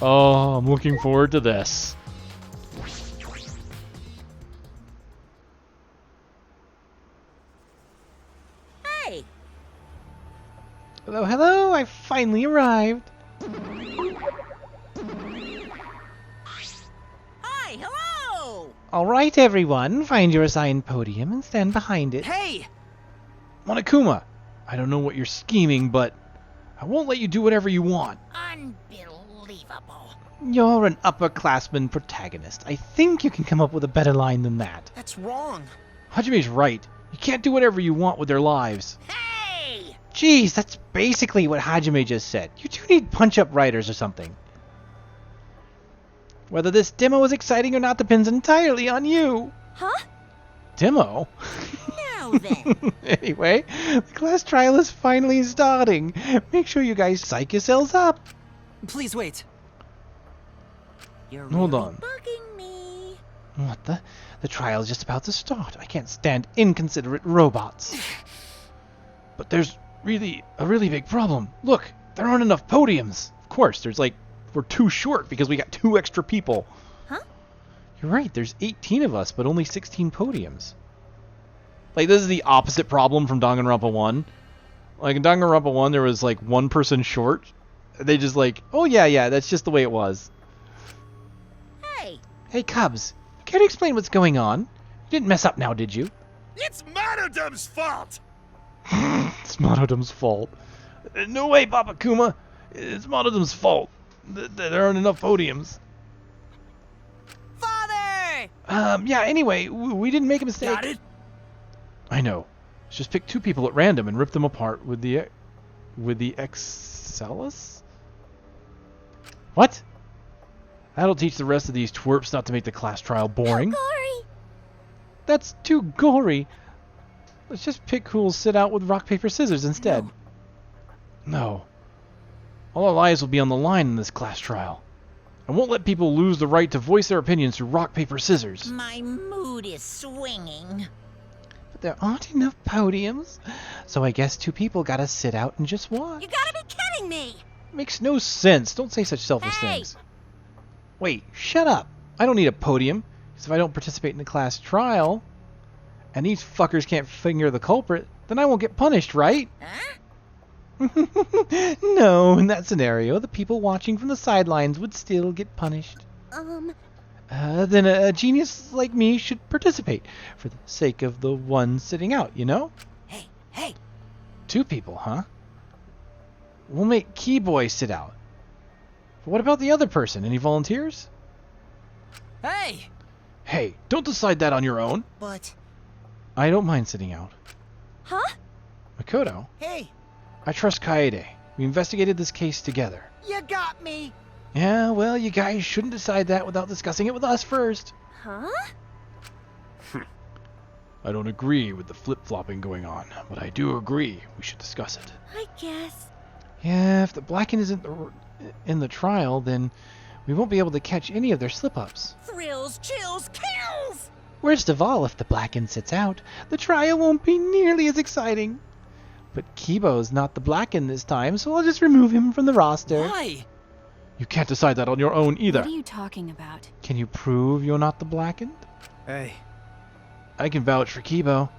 Oh, I'm looking forward to this. Hey! Hello, hello, I finally arrived. Hi, hello! Alright, everyone, find your assigned podium and stand behind it. Hey! Monokuma, I don't know what you're scheming, but I won't let you do whatever you want. Unbelievable. You're an upperclassman protagonist. I think you can come up with a better line than that. That's wrong. Hajime's right. You can't do whatever you want with their lives. Hey! Jeez, that's basically what Hajime just said. You two need punch-up writers or something. Whether this demo is exciting or not depends entirely on you. Huh? Demo? Now then. Anyway, the class trial is finally starting. Make sure you guys psych yourselves up. Please wait. You're Hold really on. bugging me. What the? The trial is just about to start. I can't stand inconsiderate robots. But there's a really big problem. Look, there aren't enough podiums. Of course, we're too short because we got 2 extra people. Huh? You're right, there's 18 of us, but only 16 podiums. Like, this is the opposite problem from Danganronpa 1. Like, in Danganronpa 1, there was, like, 1 person short. They just, like, oh, yeah, that's just the way it was. Hey! Hey, Cubs, care to explain what's going on? You didn't mess up now, did you? It's Monodom's fault! It's Monodom's fault. No way, Papa Kuma. It's Monodom's fault. There aren't enough podiums. Father! Yeah, anyway, we didn't make a mistake. Got it? I know. Let's just pick 2 people at random and rip them apart with the Excellus? What? That'll teach the rest of these twerps not to make the class trial boring. No gory! That's too gory. Let's just pick who'll sit out with rock, paper, scissors instead. No. All our lives will be on the line in this class trial. I won't let people lose the right to voice their opinions through rock, paper, scissors. My mood is swinging. But there aren't enough podiums, so I guess 2 people gotta sit out and just watch. You gotta be kidding me! Makes no sense. Don't say such selfish Hey! things. Wait, shut up. I don't need a podium, because if I don't participate in the class trial, and these fuckers can't finger the culprit, then I won't get punished, right? Huh? No, in that scenario, the people watching from the sidelines would still get punished. Then a genius like me should participate, for the sake of the one sitting out, you know? Hey! 2 people, huh? We'll make Keyboy sit out. But what about the other person? Any volunteers? Hey! Hey, don't decide that on your own. But... I don't mind sitting out. Huh? Makoto, Hey! I trust Kaede. We investigated this case together. You got me! Yeah, well, you guys shouldn't decide that without discussing it with us first. Huh? I don't agree with the flip-flopping going on, but I do agree we should discuss it. I guess. Yeah, if the Blacken isn't in the trial, then we won't be able to catch any of their slip-ups. Thrills, chills, kills! Worst of all, if the Blacken sits out, the trial won't be nearly as exciting. But Kibo's not the Blacken this time, so I'll just remove him from the roster. Why? You can't decide that on your own either. What are you talking about? Can you prove you're not the Blackened? Hey. I can vouch for Kibo.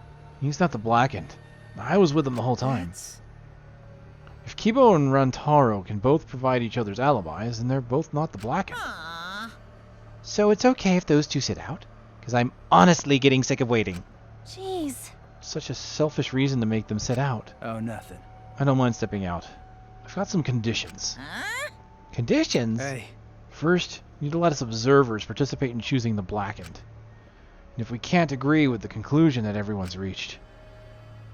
He's not the Blackened. I was with him the whole time. If Kibo and Rantaro can both provide each other's alibis, then they're both not the Blackened. Aww. So it's okay if those 2 sit out? Because I'm honestly getting sick of waiting. Jeez. Such a selfish reason to make them sit out. Oh, nothing. I don't mind stepping out. I've got some conditions. Huh? Conditions? Hey. First, you need to let us observers participate in choosing the Blackened. And if we can't agree with the conclusion that everyone's reached,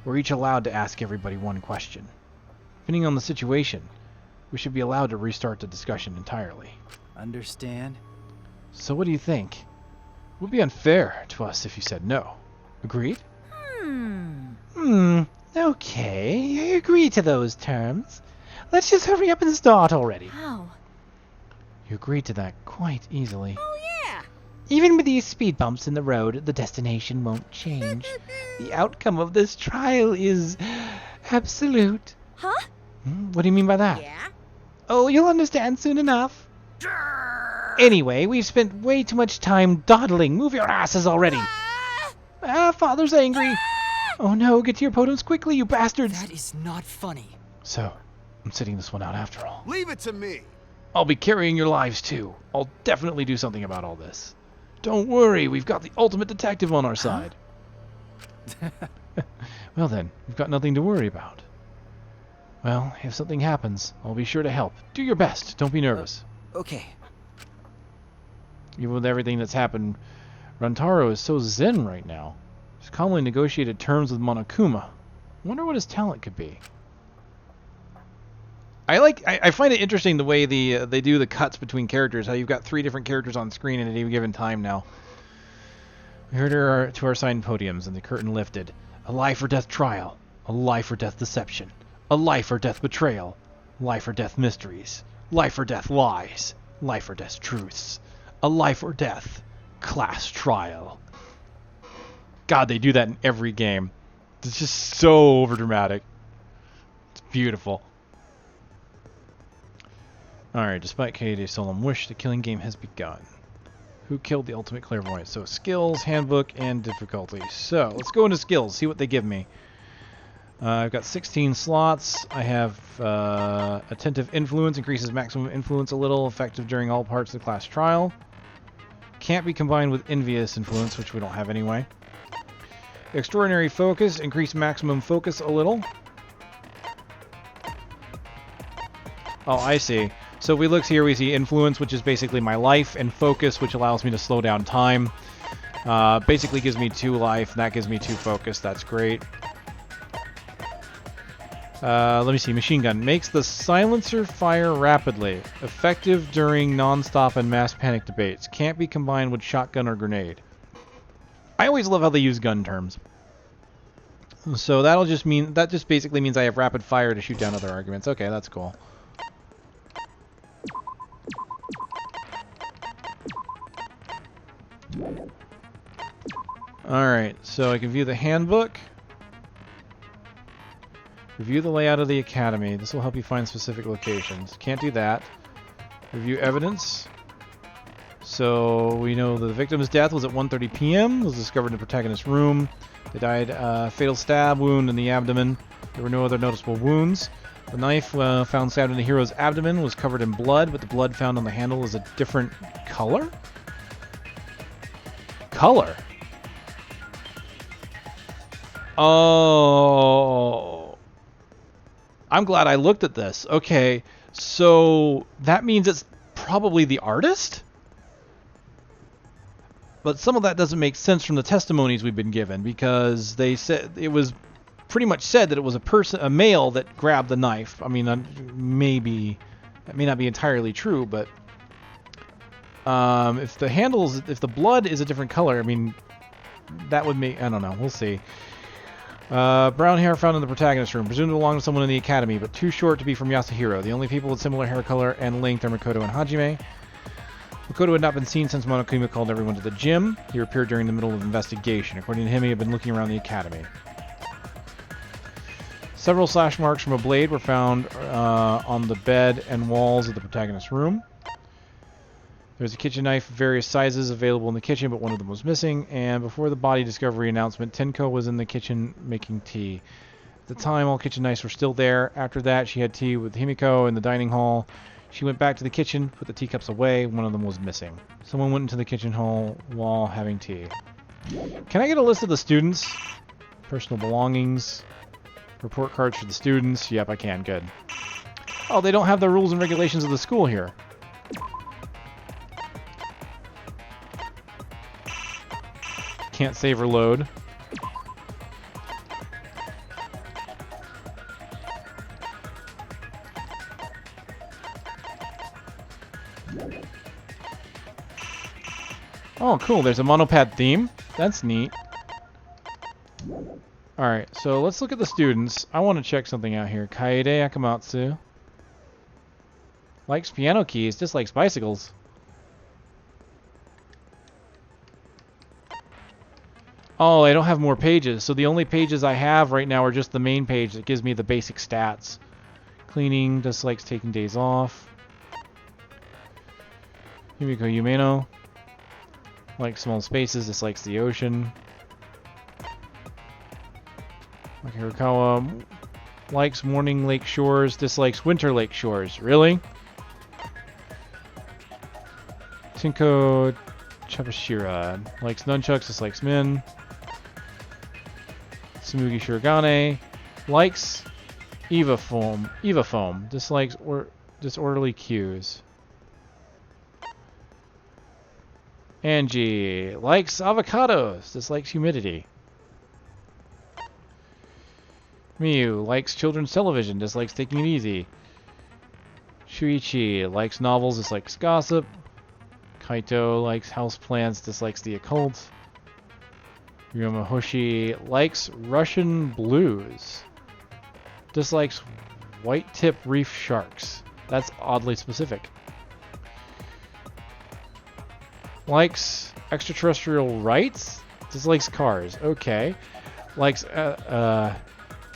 we're each allowed to ask everybody 1 question. Depending on the situation, we should be allowed to restart the discussion entirely. Understand? So what do you think? It would be unfair to us if you said no. Agreed? Okay, I agree to those terms. Let's just hurry up and start already. How? You agreed to that quite easily. Oh, yeah. Even with these speed bumps in the road, the destination won't change. The outcome of this trial is absolute. Huh? What do you mean by that? Yeah? Oh, you'll understand soon enough. Anyway, we've spent way too much time dawdling. Move your asses already. Father's angry. Oh no, get to your podiums quickly, you bastards. That is not funny. So, I'm sitting this one out after all. Leave it to me. I'll be carrying your lives too. I'll definitely do something about all this. Don't worry, we've got the ultimate detective on our side. Well then, we've got nothing to worry about. Well, if something happens, I'll be sure to help. Do your best, don't be nervous. Okay. Even with everything that's happened, Rantaro is so zen right now. He's calmly negotiated terms with Monokuma. Wonder what his talent could be. I find it interesting the way they do the cuts between characters. How you've got 3 different characters on screen at any given time now. We heard to our assigned podiums, and the curtain lifted. A life or death trial. A life or death deception. A life or death betrayal. Life or death mysteries. Life or death lies. Life or death truths. A life or death class trial. God, they do that in every game. It's just so overdramatic. It's beautiful. Alright, despite Kaede's solemn wish, the killing game has begun. Who killed the ultimate clairvoyant? So skills, handbook, and difficulty. So, let's go into skills, see what they give me. I've got 16 slots. I have attentive influence, increases maximum influence a little, effective during all parts of the class trial. Can't be combined with envious influence, which we don't have anyway. Extraordinary focus, increase maximum focus a little. Oh, I see. So if we look here, we see influence, which is basically my life, and focus, which allows me to slow down time. Basically gives me 2 life, and that gives me 2 focus. That's great. Let me see. Machine gun. Makes the silencer fire rapidly. Effective during non-stop and mass panic debates. Can't be combined with shotgun or grenade. I always love how they use gun terms. So that just basically means I have rapid fire to shoot down other arguments. Okay, that's cool. Alright, so I can view the handbook. Review the layout of the academy. This will help you find specific locations. Can't do that. Review evidence. So we know the victim's death was at 1:30 p.m. was discovered in the protagonist's room. They died fatal stab wound in the abdomen. There were no other noticeable wounds. The knife found stabbed in the hero's abdomen was covered in blood, but the blood found on the handle is a different color? Color? Oh. I'm glad I looked at this. Okay, so that means it's probably the artist? But some of that doesn't make sense from the testimonies we've been given, because they said it was pretty much said that it was a male that grabbed the knife. I mean, maybe that may not be entirely true, but if the blood is a different color, I mean, that would make, I don't know, we'll see. Brown hair found in the protagonist's room, presumed to belong to someone in the academy, but too short to be from Yasuhiro. The only people with similar hair color and length are Makoto and Hajime. Makoto had not been seen since Monokuma called everyone to the gym. He appeared during the middle of investigation. According to him, he had been looking around the academy. Several slash marks from a blade were found on the bed and walls of the protagonist's room. There's a kitchen knife of various sizes available in the kitchen, but one of them was missing. And before the body discovery announcement, Tenko was in the kitchen making tea. At the time, all kitchen knives were still there. After that, she had tea with Himiko in the dining hall. She went back to the kitchen, put the teacups away. One of them was missing. Someone went into the kitchen hall while having tea. Can I get a list of the students? Personal belongings. Report cards for the students. Yep, I can. Good. Oh, they don't have the rules and regulations of the school here. Can't save or load. Oh, cool. There's a monopad theme. That's neat. Alright, so let's look at the students. I want to check something out here. Kaede Akamatsu. Likes piano keys, dislikes bicycles. Oh, I don't have more pages. So the only pages I have right now are just the main page that gives me the basic stats. Cleaning, dislikes taking days off. Himiko Umeno. Likes small spaces, dislikes the ocean. Hirokawa likes morning lake shores, dislikes winter lake shores. Really? Tinko Chabashira likes nunchucks, dislikes men. Sumugi Shirogane likes Eva foam, dislikes disorderly cues. Angie likes avocados, dislikes humidity. Miyu likes children's television, dislikes taking it easy. Shuichi likes novels, dislikes gossip. Kaito likes houseplants, dislikes the occult. Ryumahoshi likes Russian blues. Dislikes white tip reef sharks. That's oddly specific. Likes extraterrestrial rights. Dislikes cars. Okay. Likes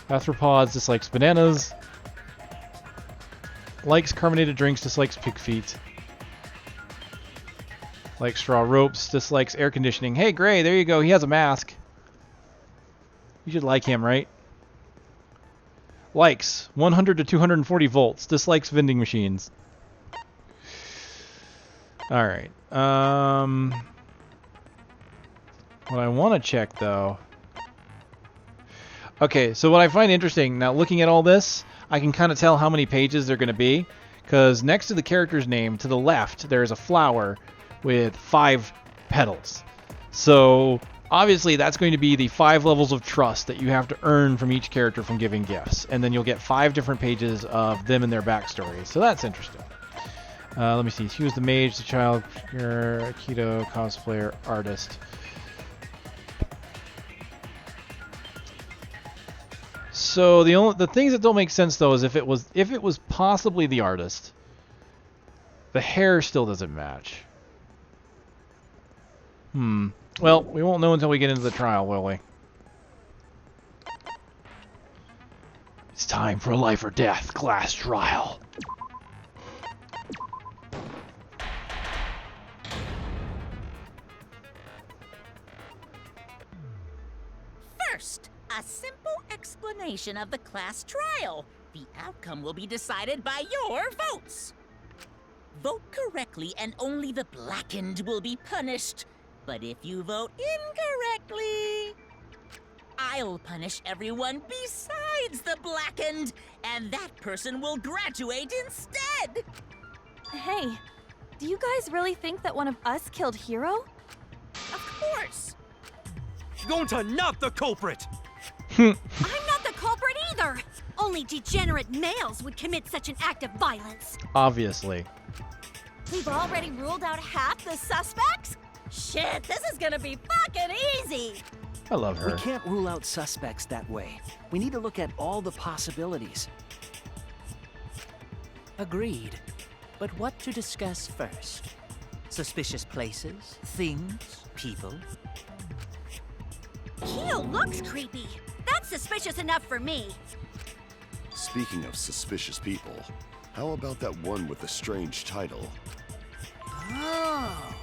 arthropods. Dislikes bananas. Likes carbonated drinks. Dislikes pig feet. Likes straw ropes. Dislikes air conditioning. Hey, Gray, there you go. He has a mask. You should like him, right? Likes 100 to 240 volts. Dislikes vending machines. Alright. What I want to check, though... Okay, so what I find interesting, now looking at all this, I can kind of tell how many pages they're going to be. Because next to the character's name, to the left, there's a flower with 5 petals. So obviously that's going to be the 5 levels of trust that you have to earn from each character from giving gifts. And then you'll get 5 different pages of them and their backstories. So that's interesting. Let me see. She was the mage, the child, Aikido, cosplayer, artist. So the things that don't make sense though is if it was possibly the artist, the hair still doesn't match. Well, we won't know until we get into the trial, will we? It's time for a life or death class trial. First, a simple explanation of the class trial. The outcome will be decided by your votes. Vote correctly and only the blackened will be punished. But if you vote incorrectly, I'll punish everyone besides the blackened, and that person will graduate instead. Hey, do you guys really think that one of us killed Hiro? Of course. Going to knock the culprit! I'm not the culprit either! Only degenerate males would commit such an act of violence. Obviously. We've already ruled out half the suspects? Shit, this is gonna be fucking easy! I love her. We can't rule out suspects that way. We need to look at all the possibilities. Agreed. But what to discuss first? Suspicious places, things, people? Kyo looks creepy. That's suspicious enough for me. Speaking of suspicious people, how about that one with the strange title? Oh,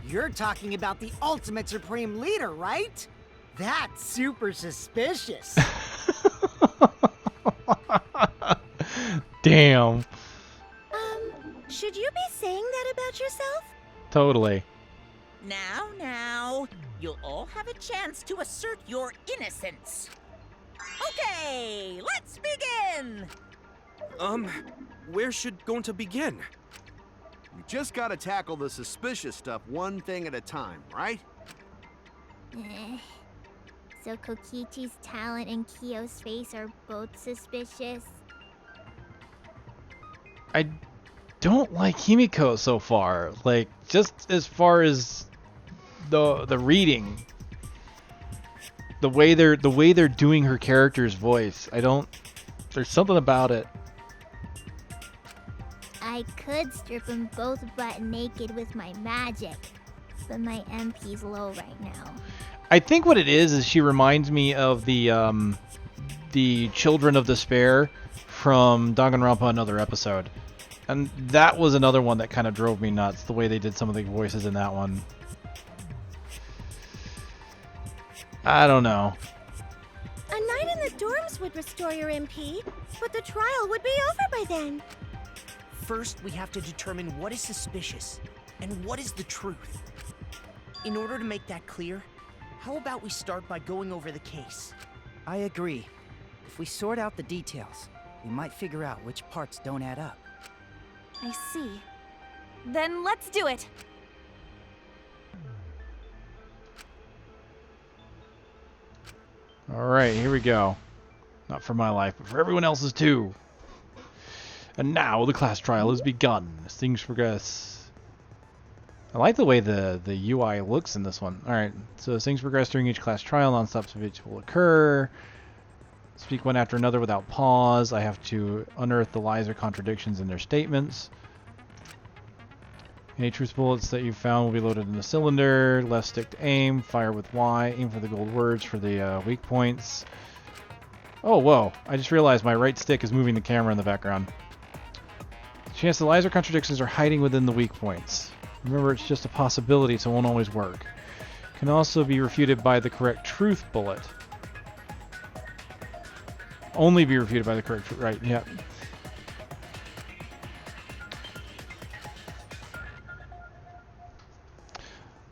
you're talking about the ultimate supreme leader, right? That's super suspicious. Damn. Should you be saying that about yourself? Totally. Now, you'll all have a chance to assert your innocence. Okay, let's begin! Where should going to begin? You just gotta tackle the suspicious stuff one thing at a time, right? So Kokichi's talent and Kyo's face are both suspicious. I don't like Himiko so far. Like, just as far as the reading, the way they're doing her character's voice, there's something about it. I could strip them both butt naked with my magic, but my MP's low right now. I think what it is she reminds me of the Children of Despair from Danganronpa, another episode. And that was another one that kind of drove me nuts, the way they did some of the voices in that one. I don't know. A night in the dorms would restore your MP, but the trial would be over by then. First, we have to determine what is suspicious and what is the truth. In order to make that clear, how about we start by going over the case? I agree. If we sort out the details, we might figure out which parts don't add up. I see. Then let's do it. Alright, here we go. Not for my life, but for everyone else's too. And now the class trial has begun. As things progress. I like the way the UI looks in this one. Alright, so as things progress during each class trial, non-stop speech will occur. Speak one after another without pause. I have to unearth the lies or contradictions in their statements. Any truth bullets that you found will be loaded in the cylinder. Left stick to aim. Fire with Y. Aim for the gold words for the weak points. Oh, whoa. I just realized my right stick is moving the camera in the background. Chance the lies or contradictions are hiding within the weak points. Remember, it's just a possibility, so it won't always work. Can also be refuted by the correct truth bullet. Only be refuted by the correct truth. Right, yeah.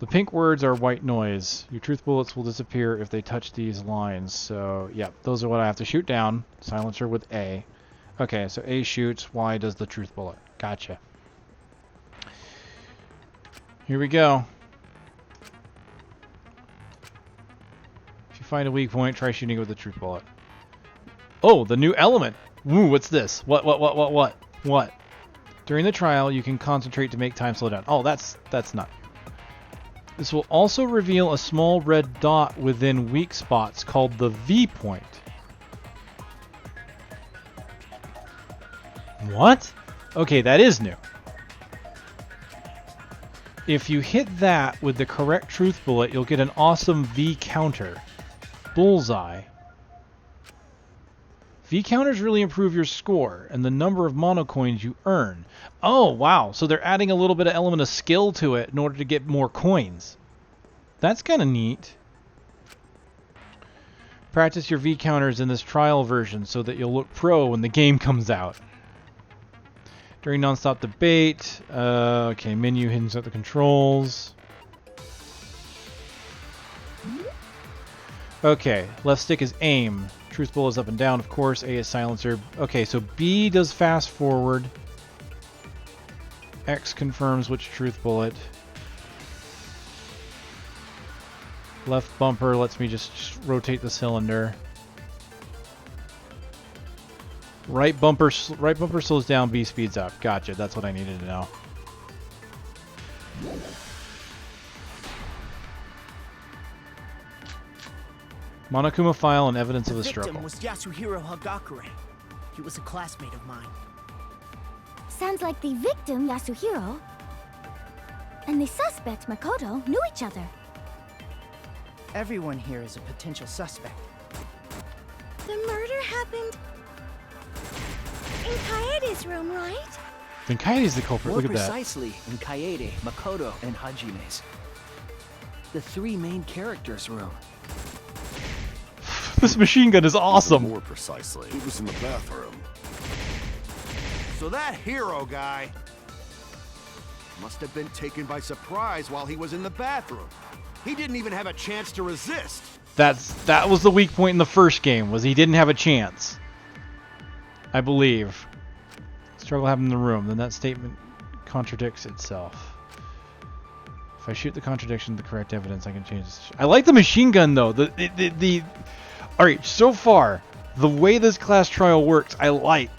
The pink words are white noise. Your truth bullets will disappear if they touch these lines. So, yeah, those are what I have to shoot down. Silencer with A. Okay, so A shoots, Y does the truth bullet. Gotcha. Here we go. If you find a weak point, try shooting it with the truth bullet. Oh, the new element. Ooh, what's this? What? During the trial, you can concentrate to make time slow down. Oh, that's not. This will also reveal a small red dot within weak spots called the V point. What? Okay, that is new. If you hit that with the correct truth bullet, you'll get an awesome V counter. Bullseye. V counters really improve your score and the number of monocoins you earn. Oh, wow. So they're adding a little bit of element of skill to it in order to get more coins. That's kind of neat. Practice your V counters in this trial version so that you'll look pro when the game comes out. During non-stop debate. Okay, menu hints at the controls. Okay, left stick is aim. Truth bullet is up and down, of course. A is silencer. Okay, so B does fast forward. X confirms which truth bullet. Left bumper lets me just rotate the cylinder. Right bumper slows down, B speeds up. Gotcha, that's what I needed to know. Monokuma file and evidence of the struggle. The victim was Yasuhiro Hagakure. He was a classmate of mine. Sounds like the victim, Yasuhiro, and the suspect, Makoto, knew each other. Everyone here is a potential suspect. The murder happened in Kaede's room, right? Then Kaede's the culprit. More Look at that. precisely, in Kaede, Makoto, and Hajime's. The three main characters' room. This machine gun is awesome. More precisely, he was in the bathroom. So that hero guy must have been taken by surprise while he was in the bathroom. He didn't even have a chance to resist. That was the weak point in the first game, was he didn't have a chance. I believe. Struggle happened in the room, then that statement contradicts itself. If I shoot the contradiction to the correct evidence, I can change this. I like the machine gun though. Alright, so far, the way this class trial works, I like.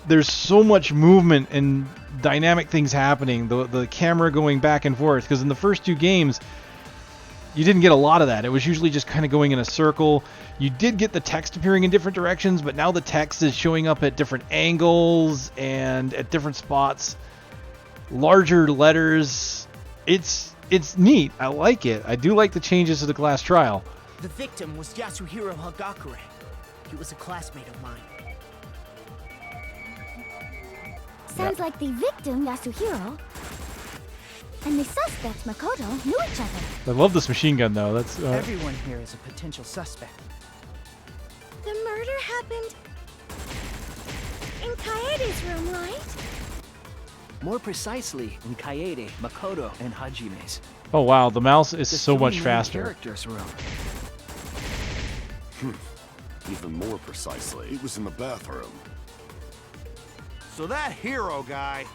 There's so much movement and dynamic things happening. The camera going back and forth, because in the first two games, you didn't get a lot of that. It was usually just kind of going in a circle. You did get the text appearing in different directions, but now the text is showing up at different angles and at different spots. Larger letters. It's neat. I like it. I do like the changes to the class trial. The victim was Yasuhiro Hagakure. He was a classmate of mine. Sounds like the victim, Yasuhiro, and the suspect, Makoto, knew each other. I love this machine gun, though. That's Everyone here is a potential suspect. The murder happened in Kaede's room, right? More precisely, in Kaede, Makoto, and Hajime's. oh wow, the mouse is The so three much main faster. characters' room. Even more precisely, it was in the bathroom. So that hero guy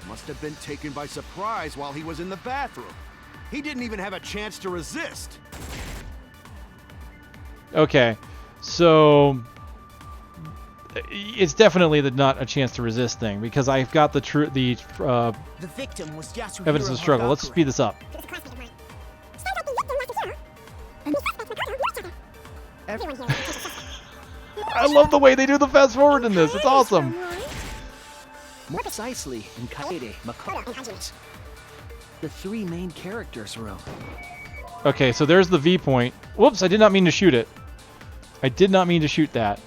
must have been taken by surprise while he was in the bathroom. He didn't even have a chance to resist. Okay, so it's definitely the not a chance to resist thing because I've got the The victim was Yasuhiro evidence of struggle. Let's Hagakure. speed this up. I love the way they do the fast forward in this. It's awesome. More precisely, in Kaede, Makoto, and Hajime's. The three main characters' room. Okay, so there's the V point. Whoops, I did not mean to shoot it. I did not mean to shoot that.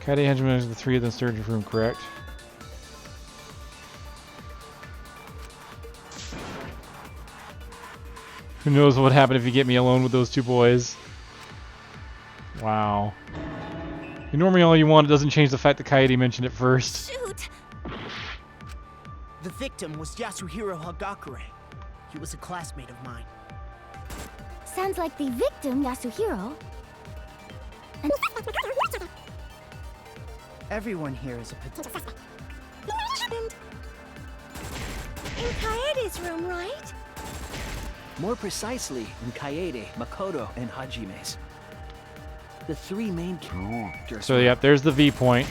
Kaede Henchman is the three of the surgery room, correct? Who knows what would happen if you get me alone with those two boys? Wow. Ignore me all you want, it doesn't change the fact that Kaede mentioned it first. Shoot! The victim was Yasuhiro Hagakure. He was a classmate of mine. Sounds like the victim, Yasuhiro, and Everyone here is a potential suspect. In Kaede's room, right? More precisely, in Kaede, Makoto, and Hajime's. The three main characters. So yep, there's the V point.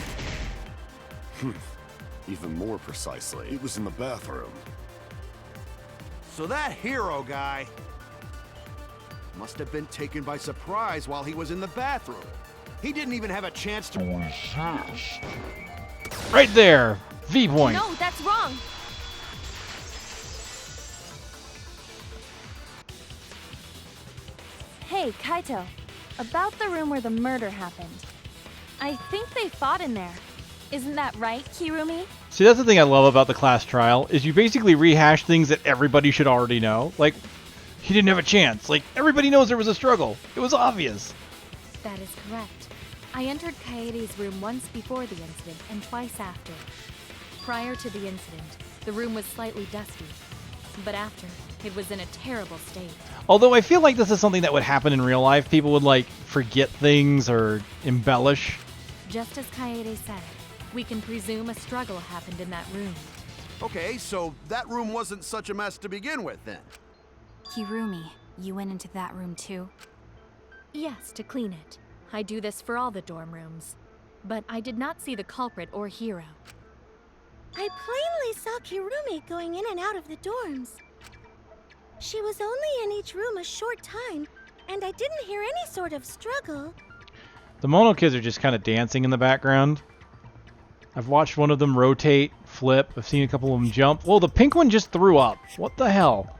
Even more precisely, it was in the bathroom. So that hero guy must have been taken by surprise while he was in the bathroom. He didn't even have a chance to resist. Right there! V point. No, that's wrong. Hey, Kaito. About the room where the murder happened. I think they fought in there. Isn't that right, Kirumi? See, that's the thing I love about the class trial, is you basically rehash things that everybody should already know. Like, he didn't have a chance. Like, everybody knows there was a struggle. It was obvious. That is correct. I entered Kaede's room once before the incident and twice after. Prior to the incident, the room was slightly dusty. But after, it was in a terrible state. Although I feel like this is something that would happen in real life. People would, like, forget things or embellish. Just as Kaede said, we can presume a struggle happened in that room. Okay, so that room wasn't such a mess to begin with then. Kirumi, you went into that room too? Yes, to clean it. I do this for all the dorm rooms. But I did not see the culprit or hero. I plainly saw Kirumi going in and out of the dorms. She was only in each room a short time, and I didn't hear any sort of struggle. The Mono kids are just kind of dancing in the background. I've watched one of them rotate, flip. I've seen a couple of them jump. Whoa, the pink one just threw up. What the hell?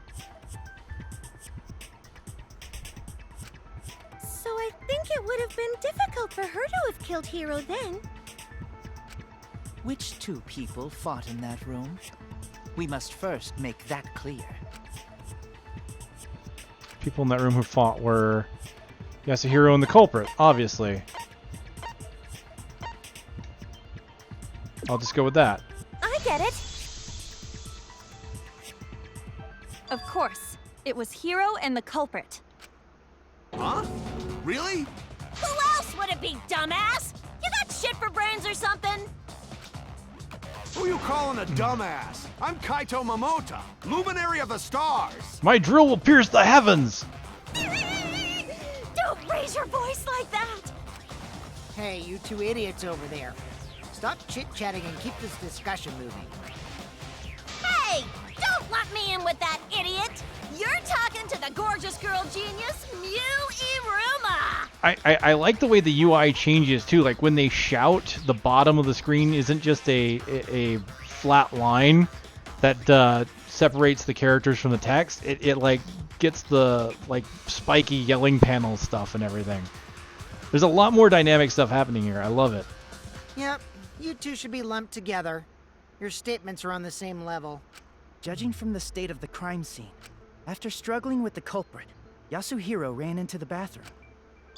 So I think it would have been difficult for her to have killed Hiro then. Which two people fought in that room? We must first make that clear. People in that room who fought were Yasuhiro and the culprit, obviously. I'll just go with that. I get it! Of course, it was Hiro and the culprit. Huh? Really? Who else would it be, dumbass? You got shit for brains or something? Who you calling a dumbass? I'm Kaito Momota, luminary of the stars. My drill will pierce the heavens! Don't raise your voice like that! Hey, you two idiots over there. Stop chit-chatting and keep this discussion moving. Hey! Don't let me in with that idiot! You're talking to the gorgeous girl genius, Mew Iruma! I like the way the UI changes too. Like when they shout, the bottom of the screen isn't just a flat line that separates the characters from the text. It like gets the like spiky yelling panel stuff and everything. There's a lot more dynamic stuff happening here. I love it. Yep, you two should be lumped together. Your statements are on the same level. Judging from the state of the crime scene, after struggling with the culprit, Yasuhiro ran into the bathroom.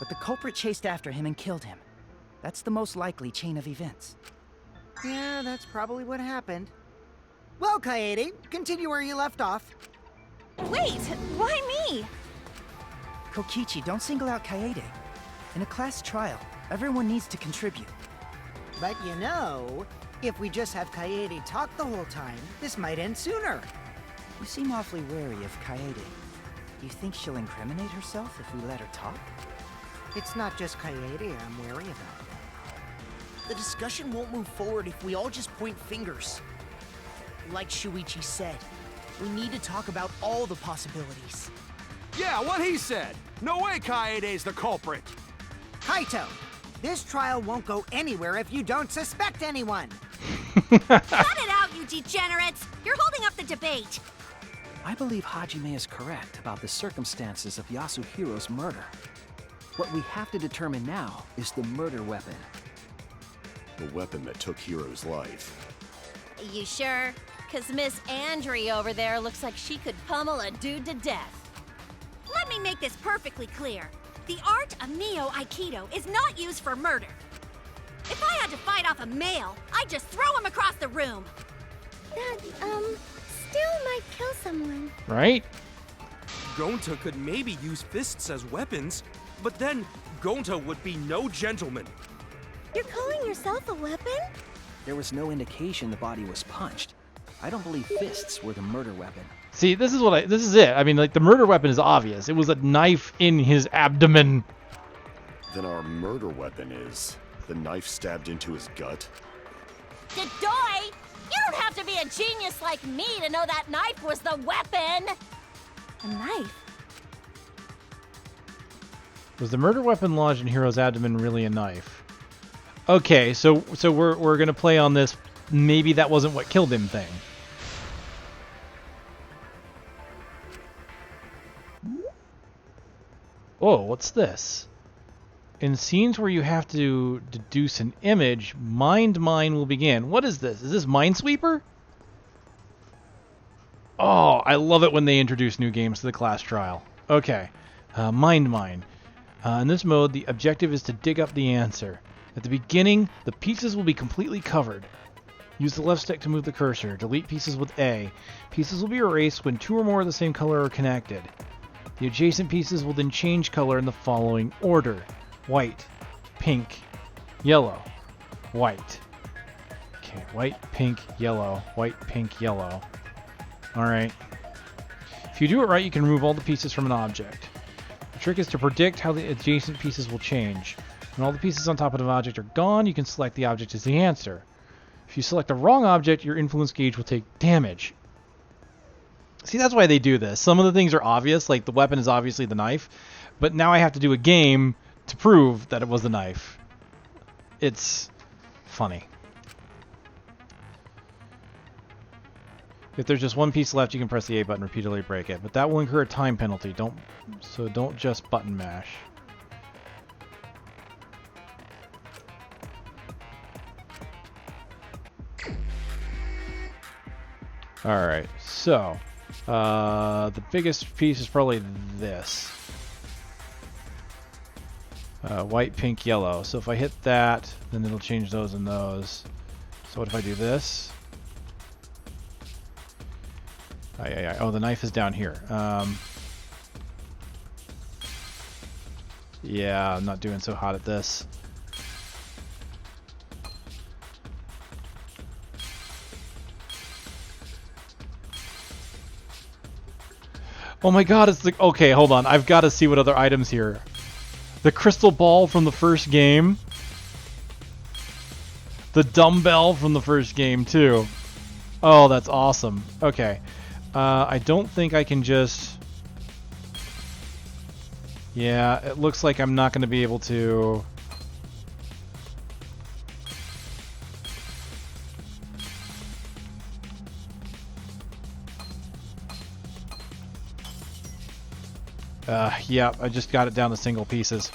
But the culprit chased after him and killed him. That's the most likely chain of events. Yeah, that's probably what happened. Well, Kaede, continue where you left off. Wait, why me? Kokichi, don't single out Kaede. In a class trial, everyone needs to contribute. But you know, if we just have Kaede talk the whole time, this might end sooner. You seem awfully wary of Kaede. Do you think she'll incriminate herself if we let her talk? It's not just Kaede I'm wary about. The discussion won't move forward if we all just point fingers. Like Shuichi said, we need to talk about all the possibilities. Yeah, what he said. No way Kaede's the culprit. Kaito, this trial won't go anywhere if you don't suspect anyone. Cut it out, you degenerates! You're holding up the debate. I believe Hajime is correct about the circumstances of Yasuhiro's murder. What we have to determine now is the murder weapon. The weapon that took Hiro's life. You sure? Cause Miss Andre over there looks like she could pummel a dude to death. Let me make this perfectly clear. The art of Neo Aikido is not used for murder. If I had to fight off a male, I'd just throw him across the room. That, still might kill someone. Right? Gonta could maybe use fists as weapons, but then Gonta would be no gentleman. You're calling yourself a weapon? There was no indication the body was punched. I don't believe fists were the murder weapon. See, this is it. I mean, like, the murder weapon is obvious. It was a knife in his abdomen. Then our murder weapon is the knife stabbed into his gut? Dedoy! You don't have to be a genius like me to know that knife was the weapon! A knife? Was the murder weapon lodged in Hiro's abdomen really a knife? Okay, so we're gonna play on this maybe that wasn't what killed him thing. Oh, what's this? In scenes where you have to deduce an image, Mind Mine will begin. What is this? Is this Minesweeper? Oh, I love it when they introduce new games to the class trial. Okay, Mind Mine. In this mode, the objective is to dig up the answer. At the beginning, the pieces will be completely covered. Use the left stick to move the cursor. Delete pieces with A. Pieces will be erased when two or more of the same color are connected. The adjacent pieces will then change color in the following order. White, pink, yellow, white. Okay, white, pink, yellow, white, pink, yellow. Alright. If you do it right, you can remove all the pieces from an object. The trick is to predict how the adjacent pieces will change. When all the pieces on top of an object are gone, you can select the object as the answer. If you select the wrong object, your influence gauge will take damage. See, that's why they do this. Some of the things are obvious, like the weapon is obviously the knife, but now I have to do a game to prove that it was the knife. It's funny. If there's just one piece left, you can press the A button repeatedly to break it, but that will incur a time penalty. Don't just button mash. Alright, so the biggest piece is probably this. White, pink, yellow. So if I hit that, then it'll change those and those. So what if I do this? Oh, the knife is down here. Yeah, I'm not doing so hot at this. Oh my god, it's the... Okay, hold on. I've got to see what other items here. The crystal ball from the first game. The dumbbell from the first game, too. Oh, that's awesome. Okay. I don't think I can just... Yeah, it looks like I'm not going to be able to... Yeah, I just got it down to single pieces.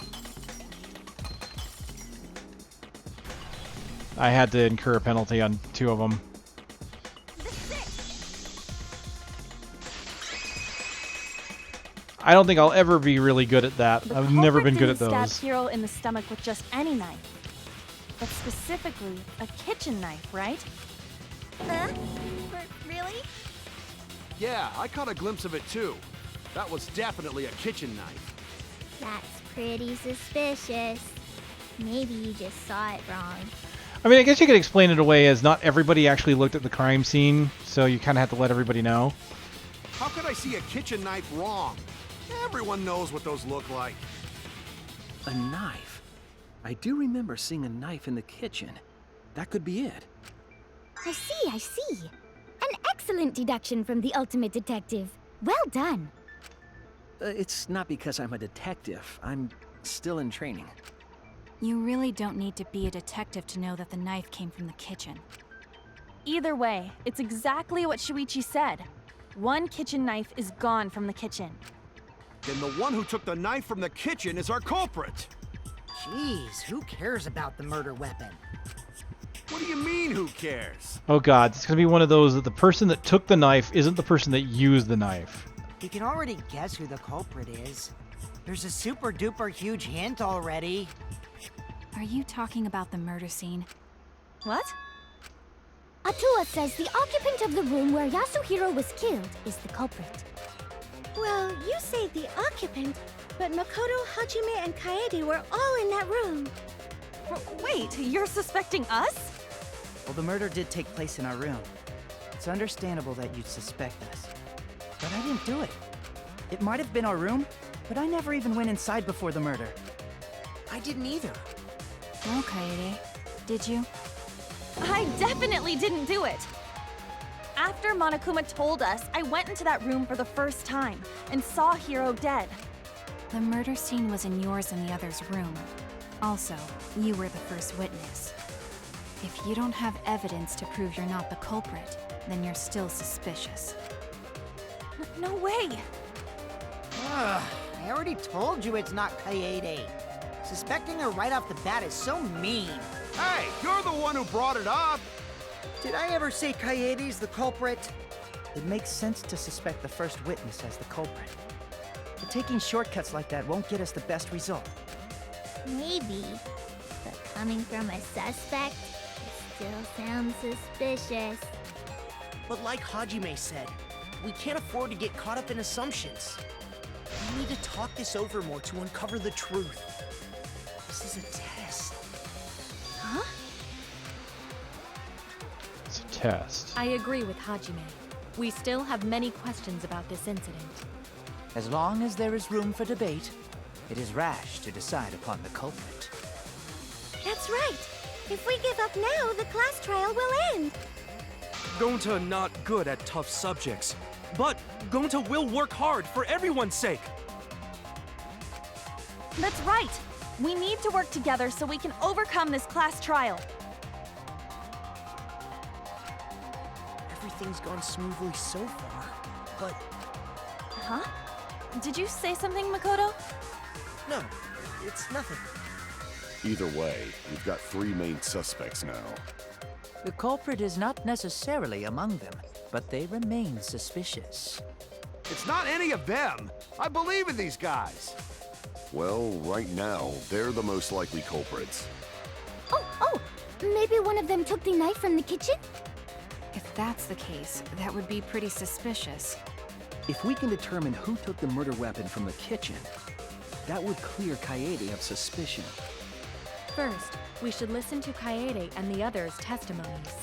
I had to incur a penalty on 2 of them. I don't think I'll ever be really good at that. I've never been good at those. Stab Hero in the stomach with just any knife, but specifically a kitchen knife, right? Huh? Really? Yeah, I caught a glimpse of it too. That was definitely a kitchen knife. That's pretty suspicious. Maybe you just saw it wrong. I mean, I guess you could explain it away as not everybody actually looked at the crime scene, so you kind of have to let everybody know. How could I see a kitchen knife wrong? Everyone knows what those look like. A knife? I do remember seeing a knife in the kitchen. That could be it. I see. An excellent deduction from the ultimate detective. Well done. It's not because I'm a detective. I'm still in training. You really don't need to be a detective to know that the knife came from the kitchen. Either way, it's exactly what Shuichi said. One kitchen knife is gone from the kitchen. Then the one who took the knife from the kitchen is our culprit. Jeez, who cares about the murder weapon? What do you mean, who cares? Oh god, it's gonna be one of those that the person that took the knife isn't the person that used the knife. We can already guess who the culprit is. There's a super duper huge hint already. Are you talking about the murder scene? What? Atua says the occupant of the room where Yasuhiro was killed is the culprit. Well, you say the occupant, but Makoto, Hajime, and Kaede were all in that room. Wait, you're suspecting us? Well, the murder did take place in our room. It's understandable that you'd suspect us. But I didn't do it. It might have been our room, but I never even went inside before the murder. I didn't either. Well, Kaede, did you? I definitely didn't do it! After Monokuma told us, I went into that room for the first time and saw Hiro dead. The murder scene was in yours and the other's room. Also, you were the first witness. If you don't have evidence to prove you're not the culprit, then you're still suspicious. No way! Ugh, I already told you it's not Kaede. Suspecting her right off the bat is so mean. Hey, you're the one who brought it up! Did I ever say Kaede's the culprit? It makes sense to suspect the first witness as the culprit. But taking shortcuts like that won't get us the best result. Maybe. But coming from a suspect, it still sounds suspicious. But like Hajime said, we can't afford to get caught up in assumptions. We need to talk this over more to uncover the truth. This is a test. Huh? It's a test. I agree with Hajime. We still have many questions about this incident. As long as there is room for debate, it is rash to decide upon the culprit. That's right. If we give up now, the class trial will end. Gonta not good at tough subjects, but Gonta will work hard for everyone's sake. That's right! We need to work together so we can overcome this class trial. Everything's gone smoothly so far, but... Huh? Did you say something, Makoto? No, it's nothing. Either way, we've got 3 main suspects now. The culprit is not necessarily among them, but they remain suspicious. It's not any of them. I believe in these guys. Well, right now, they're the most likely culprits. Oh! Maybe one of them took the knife from the kitchen? If that's the case, that would be pretty suspicious. If we can determine who took the murder weapon from the kitchen, that would clear Kaede of suspicion. First, we should listen to Kaede and the others' testimonies.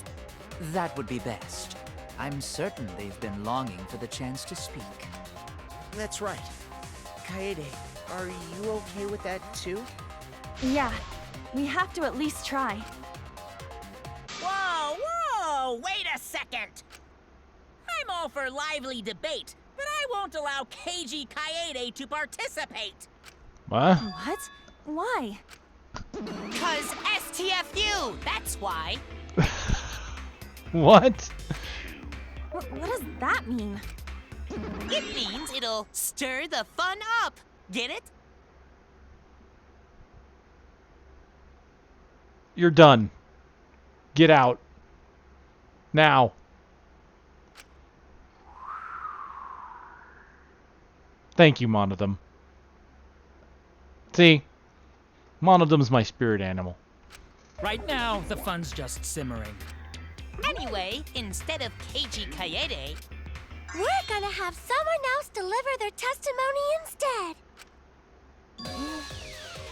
That would be best. I'm certain they've been longing for the chance to speak. That's right. Kaede, are you okay with that too? Yeah, we have to at least try. Whoa! Wait a second! I'm all for lively debate, but I won't allow Keiji Kaede to participate! What? What? Why? 'Cause STFU, that's why! What? What does that mean? It means it'll stir the fun up! Get it? You're done. Get out. Now. Thank you, Monodum. See? Monodum's my spirit animal. Right now, the fun's just simmering. Anyway, instead of cagey Kaede, We're gonna have someone else deliver their testimony instead.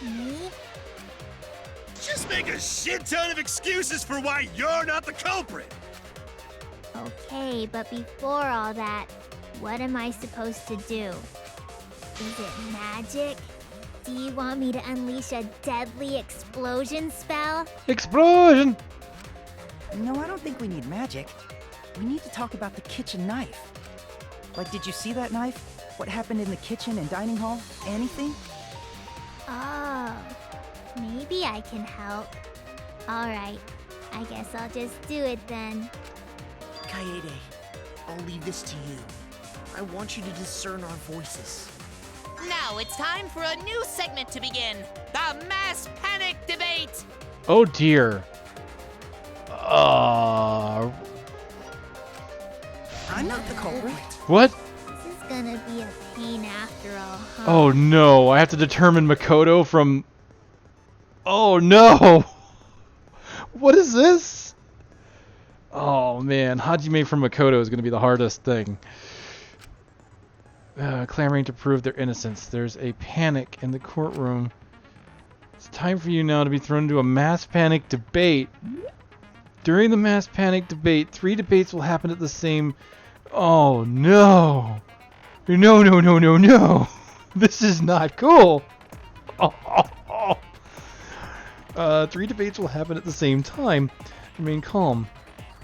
Me? Just make a shit ton of excuses for why you're not the culprit. Okay, but before all that, what am I supposed to do? Is it magic? Do you want me to unleash a deadly explosion spell? Explosion! No, I don't think we need magic. We need to talk about the kitchen knife. Like, did you see that knife? What happened in the kitchen and dining hall? Anything? Oh, maybe I can help. Alright, I guess I'll just do it then. Kaede, I'll leave this to you. I want you to discern our voices. now it's time for a new segment to begin. The Mass Panic Debate! Oh dear. I'm not the culprit. What? This is gonna be a pain after all, huh? Oh no, I have to determine Makoto from... Oh no! What is this? Oh man, Hajime from Makoto is gonna be the hardest thing. Clamoring to prove their innocence. There's a panic in the courtroom. It's time for you now to be thrown into a mass panic debate. During the mass panic debate, 3 debates will happen at the same... Oh no! No, no, no, no, no! This is not cool! Oh. 3 debates will happen at the same time. Remain calm.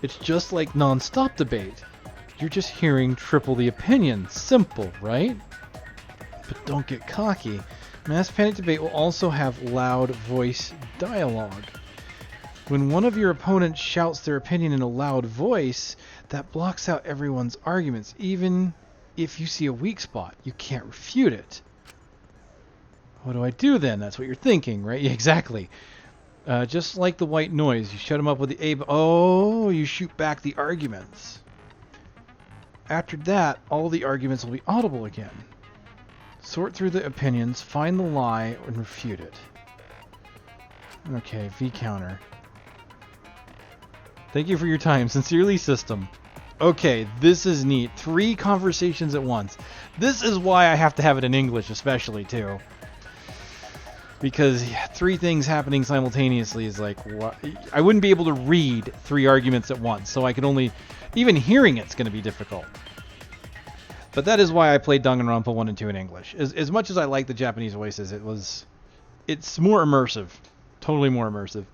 It's just like non-stop debate. You're just hearing triple the opinion. Simple, right? But don't get cocky. Mass panic debate will also have loud voice dialogue. When one of your opponents shouts their opinion in a loud voice, that blocks out everyone's arguments. Even if you see a weak spot, you can't refute it. What do I do then? That's what you're thinking, right? Yeah, exactly. Just like the white noise, you shut them up with the A. Oh, you shoot back the arguments. After that, all the arguments will be audible again. Sort through the opinions, find the lie, and refute it. Okay, V counter. Thank you for your time. Sincerely, System. Okay, this is neat. 3 conversations at once. This is why I have to have it in English, especially, too. Because 3 things happening simultaneously is like... What? I wouldn't be able to read 3 arguments at once, so I could only... Even hearing it's going to be difficult. But that is why I played Danganronpa 1 and 2 in English. As much as I like the Japanese voices, it's more immersive. Totally more immersive.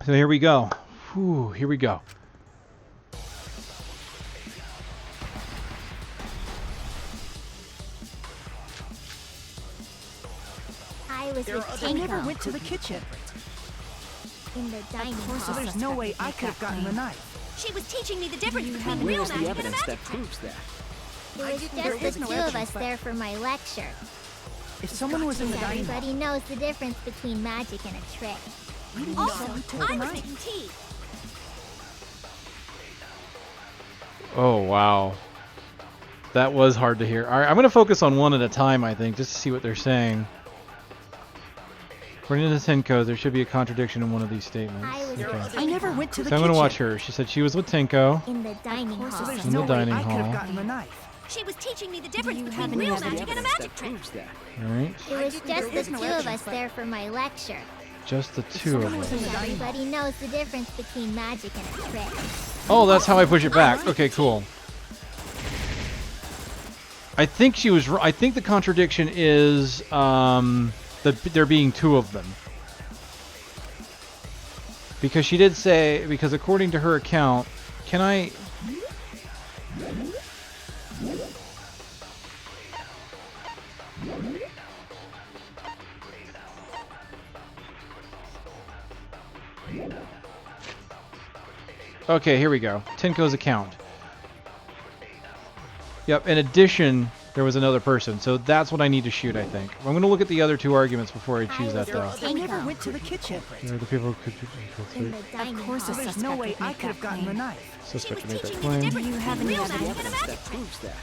So here we go. Whew, here we go. I was with I never Tinko went to the kitchen. in the dining hall. So there's no way I could have gotten the knife. She was teaching me the difference between real Where's the magic and a evidence magic that proves that? It was There just is the no 2 of evidence, us but- there for my lecture. If someone was in the dining hall, Everybody knows the difference between magic and a trick. Also, took the I was knife. making tea. Oh, wow. That was hard to hear. Alright, I'm going to focus on one at a time, I think, just to see what they're saying. According to the Tenko, there should be a contradiction in one of these statements. I was Okay. with I never went to the So I'm kitchen. going to watch her. She said she was with Tenko. in the dining So hall. there's In the no way dining I could hall. have gotten the knife. She was teaching me the difference You between have any real evidence magic and a that magic trick. proves that? Alright. It was just there the is no 2 of evidence, us but- there for my lecture. Just the 2 of someone was us. in the dining hall. Everybody knows the difference between magic and a trick. Oh, that's how I push it back. Okay, cool. I think she was. I think the contradiction is that there being 2 of them. Because she did say, because according to her account, can I... Okay, here we go. Tenko's account. Yep, in addition, there was another person. So that's what I need to shoot, I think. I'm going to look at the other two arguments before I choose that, though. I never went to the kitchen. There are the people who could In the dining Of course, hall. there's no way I could have gotten the knife. suspect to make that Do claim. you have any evidence that proves that?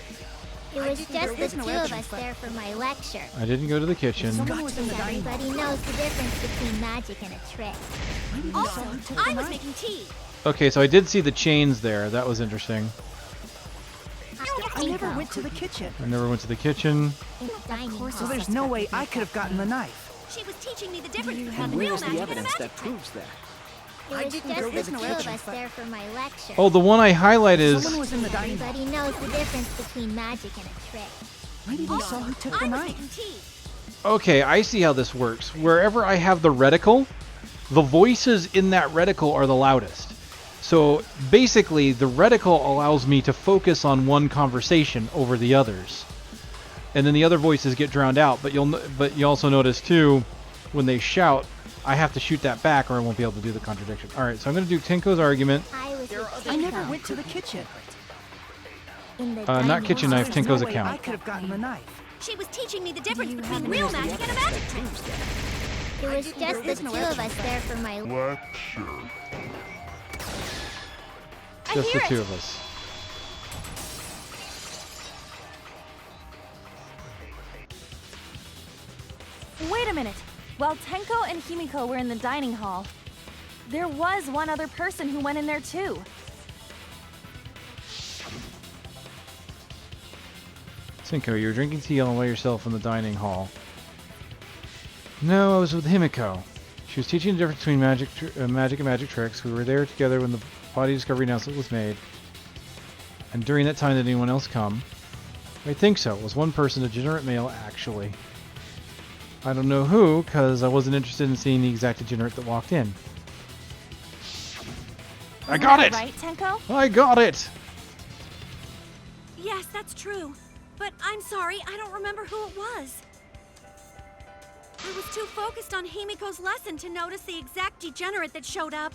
It was just the two of us there for my lecture. I didn't go to the kitchen. Someone was in the dining hall. Everybody knows the difference between magic and a trick. Also, I was making tea. Okay, so I did see the chains there. That was interesting. I never went to the kitchen. I never went to the kitchen. In the dining hall. So there's no way I could have gotten the knife. She was teaching me the difference And between real where's magic the and a evidence magic that proves that? It was just go the to two the of kitchen, us but- there for my lecture. Oh, the one I highlight is... Someone was in the dining hall. Everybody knows the difference between magic and a trick. I even saw who took the I was knife. making tea. Okay, I see how this works. Wherever I have the reticle, the voices in that reticle are the loudest. So basically, the reticle allows me to focus on one conversation over the others, and then the other voices get drowned out. But you also notice too, when they shout, I have to shoot that back, or I won't be able to do the contradiction. All right, so I'm going to do Tenko's argument. I was with I never Tenko. went to the kitchen. In the Not dining kitchen hall. knife, There's Tenko's no way I account. could have gotten the knife. She was teaching me the difference between real magic and a magic trick. It was just the two of us there for my Just the two of us. Wait a minute. While Tenko and Himiko were in the dining hall, there was one other person who went in there too. Tenko, you were drinking tea all by yourself in the dining hall. No, I was with Himiko. She was teaching the difference between magic and magic tricks. We were there together when the body discovery announcement was made. And during that time, did anyone else come? I think so. It was one person, a degenerate male, actually. I don't know who, because I wasn't interested in seeing the exact degenerate that walked in. I got it! Right, Tenko? I got it! Yes, that's true. But I'm sorry, I don't remember who it was. I was too focused on Himiko's lesson to notice the exact degenerate that showed up.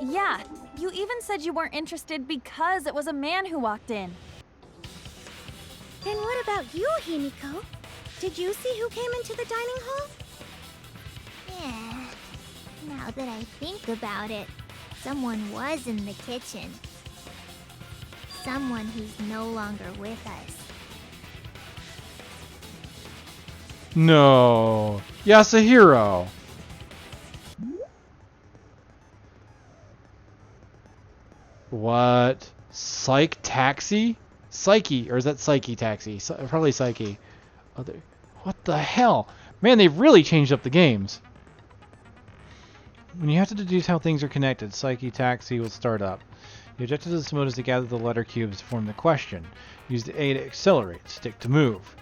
Yeah, you even said you weren't interested because it was a man who walked in. Then what about you, Himiko? Did you see who came into the dining hall? Yeah. Now that I think about it, someone was in the kitchen. Someone who's no longer with us. No. Yasuhiro. What? Psych Taxi? Psyche, or is that Psyche Taxi? Probably Psyche. What the hell? Man, they've really changed up the games. When you have to deduce how things are connected, Psyche Taxi will start up. The objective of this mode is to gather the letter cubes to form the question. Use the A to accelerate, stick to move.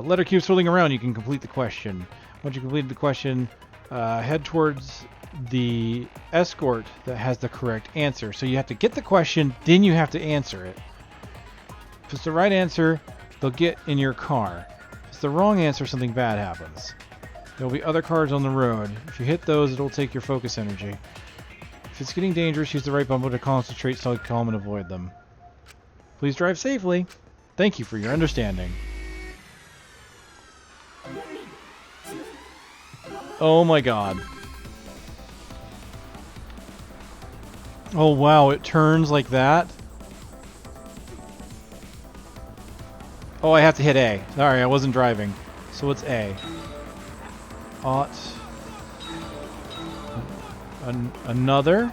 Letter cubes swirling around, you can complete the question. Once you complete the question, head towards the escort that has the correct answer. So you have to get the question, then you have to answer it. If it's the right answer, they'll get in your car. If it's the wrong answer, something bad happens. There will be other cars on the road. If you hit those, it'll take your focus energy. If it's getting dangerous, use the right bumper to concentrate, stay calm, and avoid them. Please drive safely. Thank you for your understanding. Oh my god. Oh wow, it turns like that? Oh, I have to hit A. Sorry, I wasn't driving. So what's A? Ought. Another?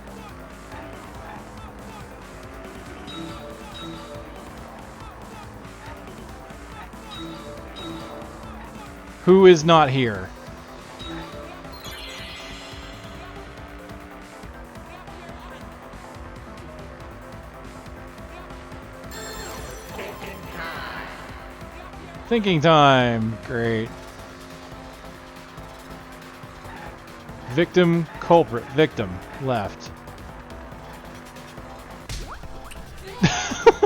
Who is not here? Thinking time. Great. Victim, culprit. Victim. Left.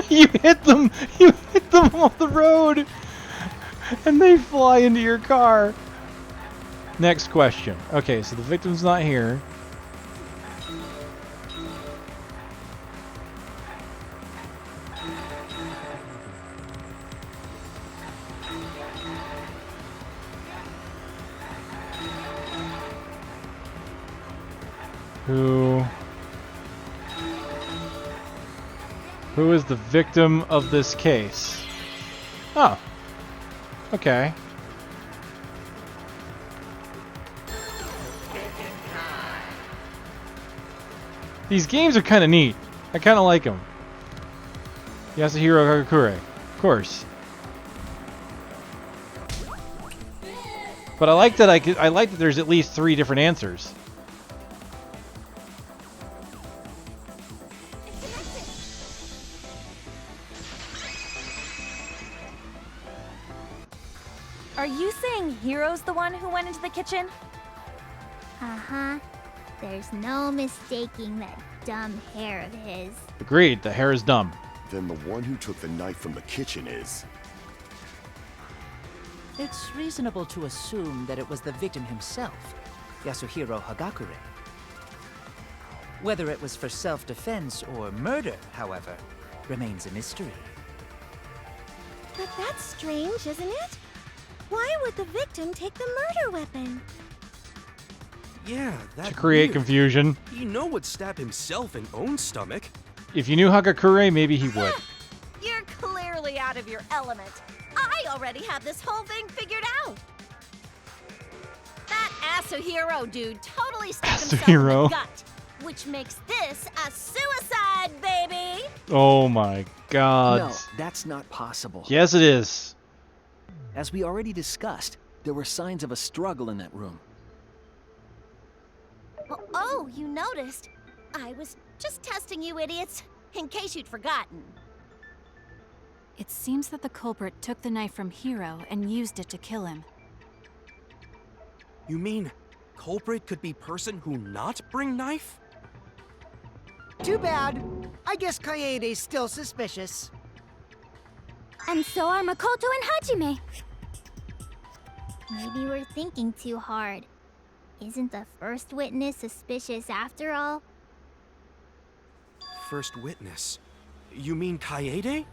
You hit them! You hit them off the road! And they fly into your car. Next question. Okay, so the victim's not here. Who is the victim of this case? Oh. Okay. These games are kind of neat. I kind of like them. Yasuhiro Hagakure, of course. But I like that I like that there's at least 3 different answers. Are you saying Hiro's the one who went into the kitchen? Uh-huh. There's no mistaking that dumb hair of his. Agreed, the hair is dumb. Then the one who took the knife from the kitchen is... It's reasonable to assume that it was the victim himself, Yasuhiro Hagakure. Whether it was for self-defense or murder, however, remains a mystery. But that's strange, isn't it? Why would the victim take the murder weapon? Yeah, that's To create weird. confusion. Ino would stab himself in own stomach. If you knew Hagakure, maybe he would. You're clearly out of your element. I already have this whole thing figured out. That Asuhiro dude totally stuck himself in the Asuhiro. gut, which makes this a suicide, baby. Oh my god. No, that's not possible. Yes, it is. As we already discussed, there were signs of a struggle in that room. Oh, you noticed. I was just testing you idiots, in case you'd forgotten. It seems that the culprit took the knife from Hiro and used it to kill him. You mean culprit could be person who not bring knife? Too bad. I guess Kaede's still suspicious. And so are Makoto and Hajime. Maybe we're thinking too hard. Isn't the first witness suspicious after all? First witness. You mean Kaede?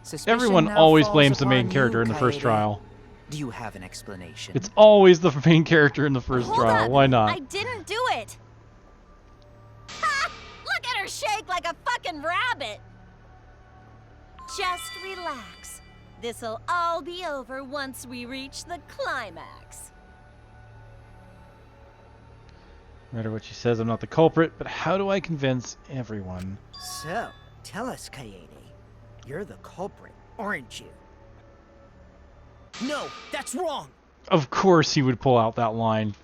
Suspicion Everyone now always falls blames the main upon character you, in the first Kaede. trial. Do you have an explanation? It's always the main character in the first Hold trial. up. Why not? I didn't do it. Ha! Look at her shake like a fucking rabbit. Just relax. This'll all be over once we reach the climax. No matter what she says, I'm not the culprit, but how do I convince everyone? So, tell us, Kaede. You're the culprit, aren't you? No, that's wrong. Of course he would pull out that line.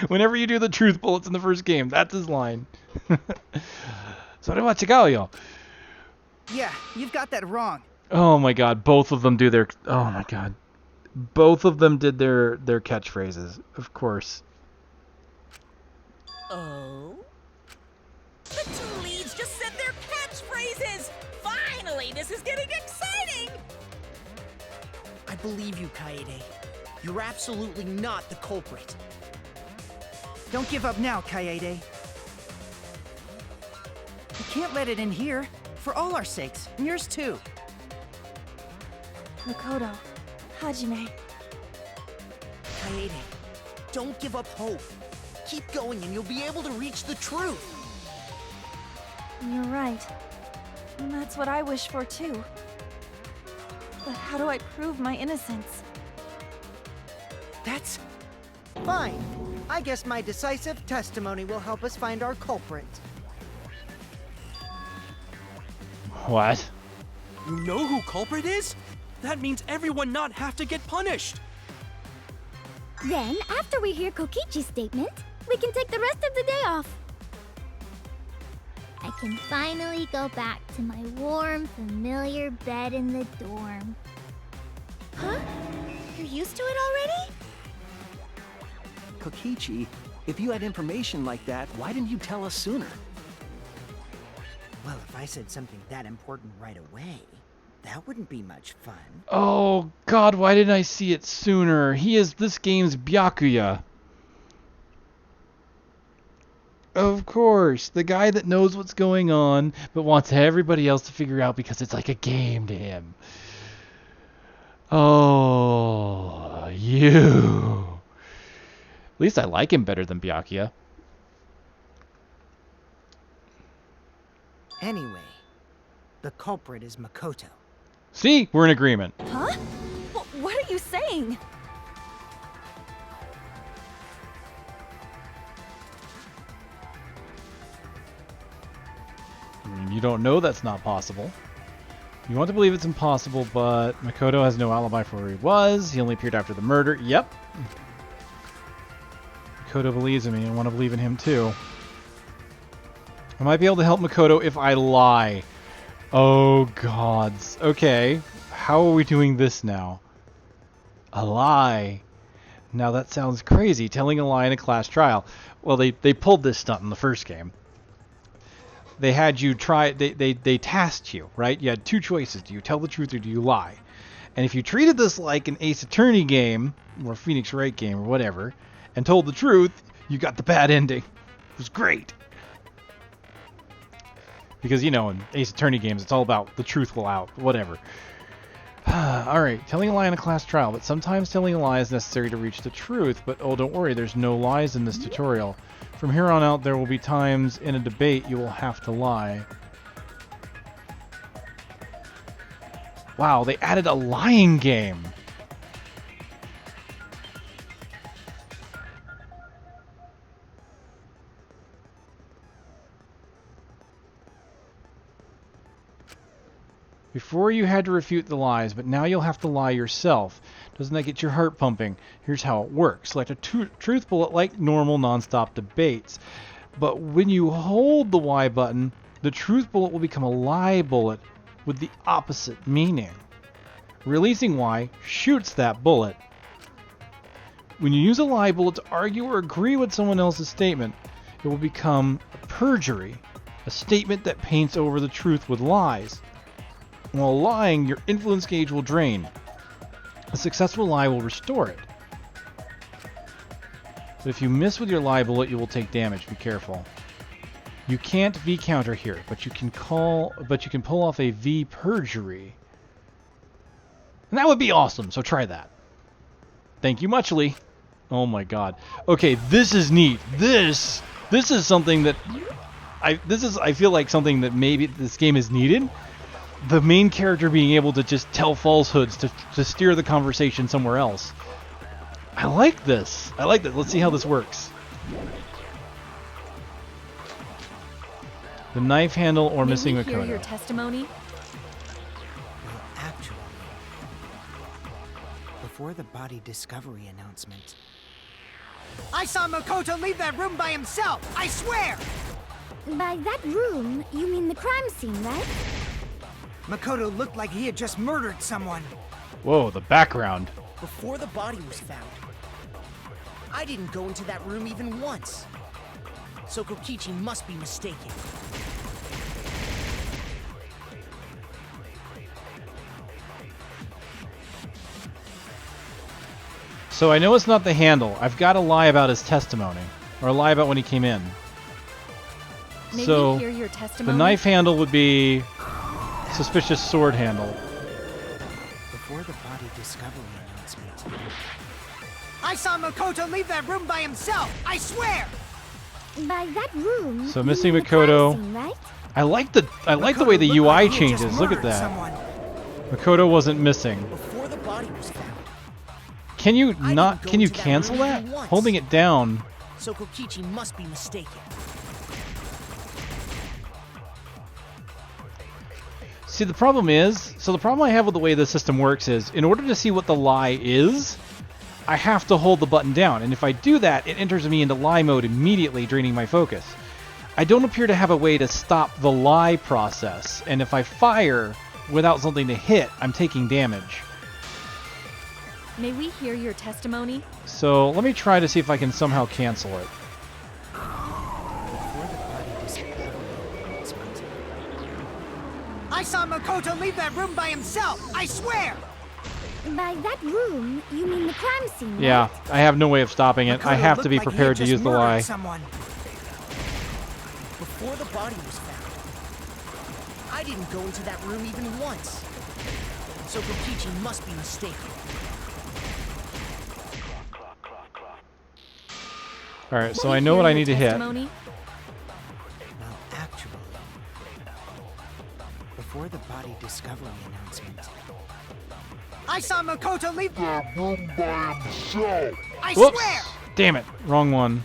Whenever you do the truth bullets in the first game, that's his line. Sorry, yo. Yeah, you've got that wrong. Oh my god, both of them do their... Oh my god. Both of them did their catchphrases, of course. Oh? The two leads just said their catchphrases! Finally, this is getting exciting! I believe you, Kaede. You're absolutely not the culprit. Don't give up now, Kaede. You can't let it in here. For all our sakes, and yours too. Makoto, Hajime. Kaede, don't give up hope. Keep going and you'll be able to reach the truth. You're right. And that's what I wish for too. But how do I prove my innocence? That's fine. I guess my decisive testimony will help us find our culprit. What? You know who culprit is? That means everyone not have to get punished. Then, after we hear Kokichi's statement, we can take the rest of the day off. I can finally go back to my warm, familiar bed in the dorm. Huh? You're used to it already? Kokichi, if you had information like that, why didn't you tell us sooner? Well, if I said something that important right away, that wouldn't be much fun. Oh god, why didn't I see it sooner? He is this game's Byakuya. Of course, the guy that knows what's going on, but wants everybody else to figure out because it's like a game to him. Oh, you. At least I like him better than Byakuya. Anyway, the culprit is Makoto. See? We're in agreement. Huh? What are you saying? You don't know that's not possible. You want to believe it's impossible, but Makoto has no alibi for where he was. He only appeared after the murder. Yep. Makoto believes in me. I want to believe in him too. I might be able to help Makoto if I lie. Oh, gods. Okay. How are we doing this now? A lie. Now that sounds crazy, telling a lie in a class trial. Well, they pulled this stunt in the first game. They had you try, they tasked you, right? You had two choices. Do you tell the truth or do you lie? And if you treated this like an Ace Attorney game, or Phoenix Wright game, or whatever, and told the truth, you got the bad ending. It was great. Because, you know, in Ace Attorney games, it's all about the truth will out, whatever. Alright, telling a lie in a class trial, but sometimes telling a lie is necessary to reach the truth, but oh, don't worry, there's no lies in this tutorial. From here on out, there will be times in a debate you will have to lie. Wow, they added a lying game! Before you had to refute the lies, but now you'll have to lie yourself. Doesn't that get your heart pumping? Here's how it works. Select a truth bullet like normal non-stop debates. But when you hold the Y button, the truth bullet will become a lie bullet with the opposite meaning. Releasing Y shoots that bullet. When you use a lie bullet to argue or agree with someone else's statement, it will become a perjury, a statement that paints over the truth with lies. While lying, your influence gauge will drain. A successful lie will restore it. But if you miss with your lie bullet, you will take damage. Be careful. You can't V counter here, but you can pull off a V perjury. And that would be awesome, so try that. Thank you muchly. Oh my god. Okay, this is neat. This is something that I feel like something that maybe this game is needed. The main character being able to just tell falsehoods to steer the conversation somewhere else. I like this. I like that. Let's see how this works. The knife handle or missing Makoto. Hear your testimony? Well, actually, before the body discovery announcement, I saw Makoto leave that room by himself. I swear. By that room, you mean the crime scene, right? Makoto looked like he had just murdered someone. Whoa, the background. Before the body was found, I didn't go into that room even once. So Kokichi must be mistaken. So I know it's not the handle. I've got to lie about his testimony. Or lie about when he came in. Maybe so hear your testimony? The knife handle would be suspicious sword handle. Before the body discovery announcement, I saw Makoto leave that room by himself. I swear. By that room. So missing Makoto. Scene, right? I like the way the UI changes. Look at that. Someone. Makoto wasn't missing. Before the body was found. Can you not? Can you cancel that? Holding it down. So Kokichi must be mistaken. See, the problem is, the problem I have with the way the system works is, in order to see what the lie is, I have to hold the button down, and if I do that, it enters me into lie mode immediately, draining my focus. I don't appear to have a way to stop the lie process, and if I fire without something to hit, I'm taking damage. May we hear your testimony? So, let me try to see if I can somehow cancel it. I saw Makoto leave that room by himself. I swear. By that room, you mean the crime scene, right? Yeah, I have no way of stopping it. Makoto I have to be looked like prepared he to had use the just lie. murdered someone. Before the body was found, I didn't go into that room even once. So Kokichi must be mistaken. Alright, so I know what I need to hit. Well, actually, before the body discovery announcement, I saw Makoto leave that room by himself. I Whoops! swear! Damn it, wrong one.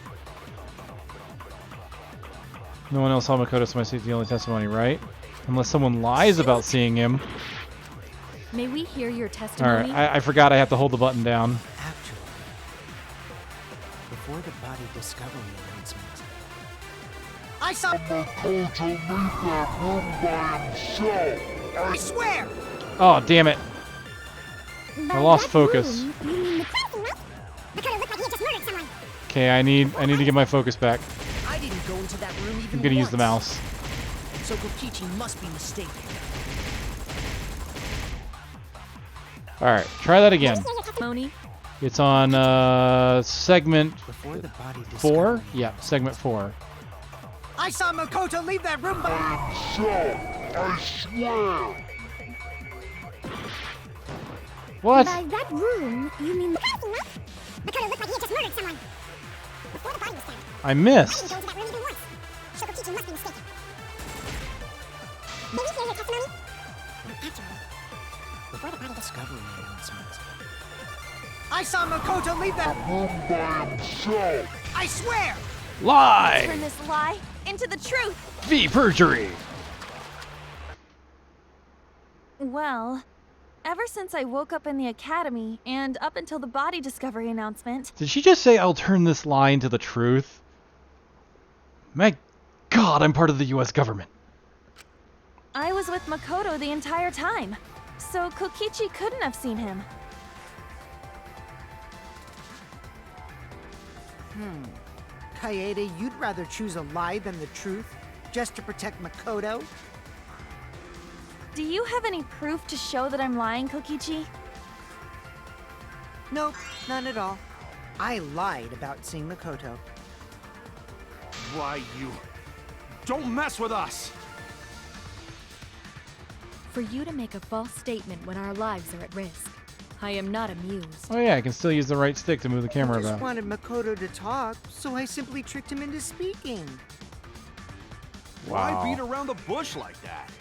No one else saw Makoto, so my safety the only testimony, right? Unless someone lies about seeing him. May we hear your testimony? Alright, I forgot I have to hold the button down. Actually, before the body discovery announcement, I saw Makoto leave that room by himself. I swear! Oh, damn it. I lost focus. Okay, I need to get my focus back. I didn't go into that room even I'm gonna use the once. mouse. So Kokichi must be mistaken. Alright, try that again. Moni? It's on segment Before the body 4? Yeah, segment 4. I saw Makoto leave that room by himself. I swear. What? By that room, you mean Makoto looked like he had just murdered someone. Before the body was found. I missed. I didn't go into that room even once. Shokokichi must be mistaken. May we hear your testimony? Actually, before the body discovery announcement, I saw Makoto leave that room by himself. I swear! Lie! Turn this lie into the truth. V perjury. Well, ever since I woke up in the academy and up until the body discovery announcement, Did she just say I'll turn this lie into the truth? My God, I'm part of the U.S. government. I was with Makoto the entire time, so Kokichi couldn't have seen him. Kaede, you'd rather choose a lie than the truth, just to protect Makoto? Do you have any proof to show that I'm lying, Kokichi? Nope, none at all. I lied about seeing Makoto. Why, you... Don't mess with us! For you to make a false statement when our lives are at risk, I am not amused. Oh yeah, I can still use the right stick to move the camera I just about. wanted Makoto to talk, so I simply tricked him into speaking. Why Wow. beat around the bush like that?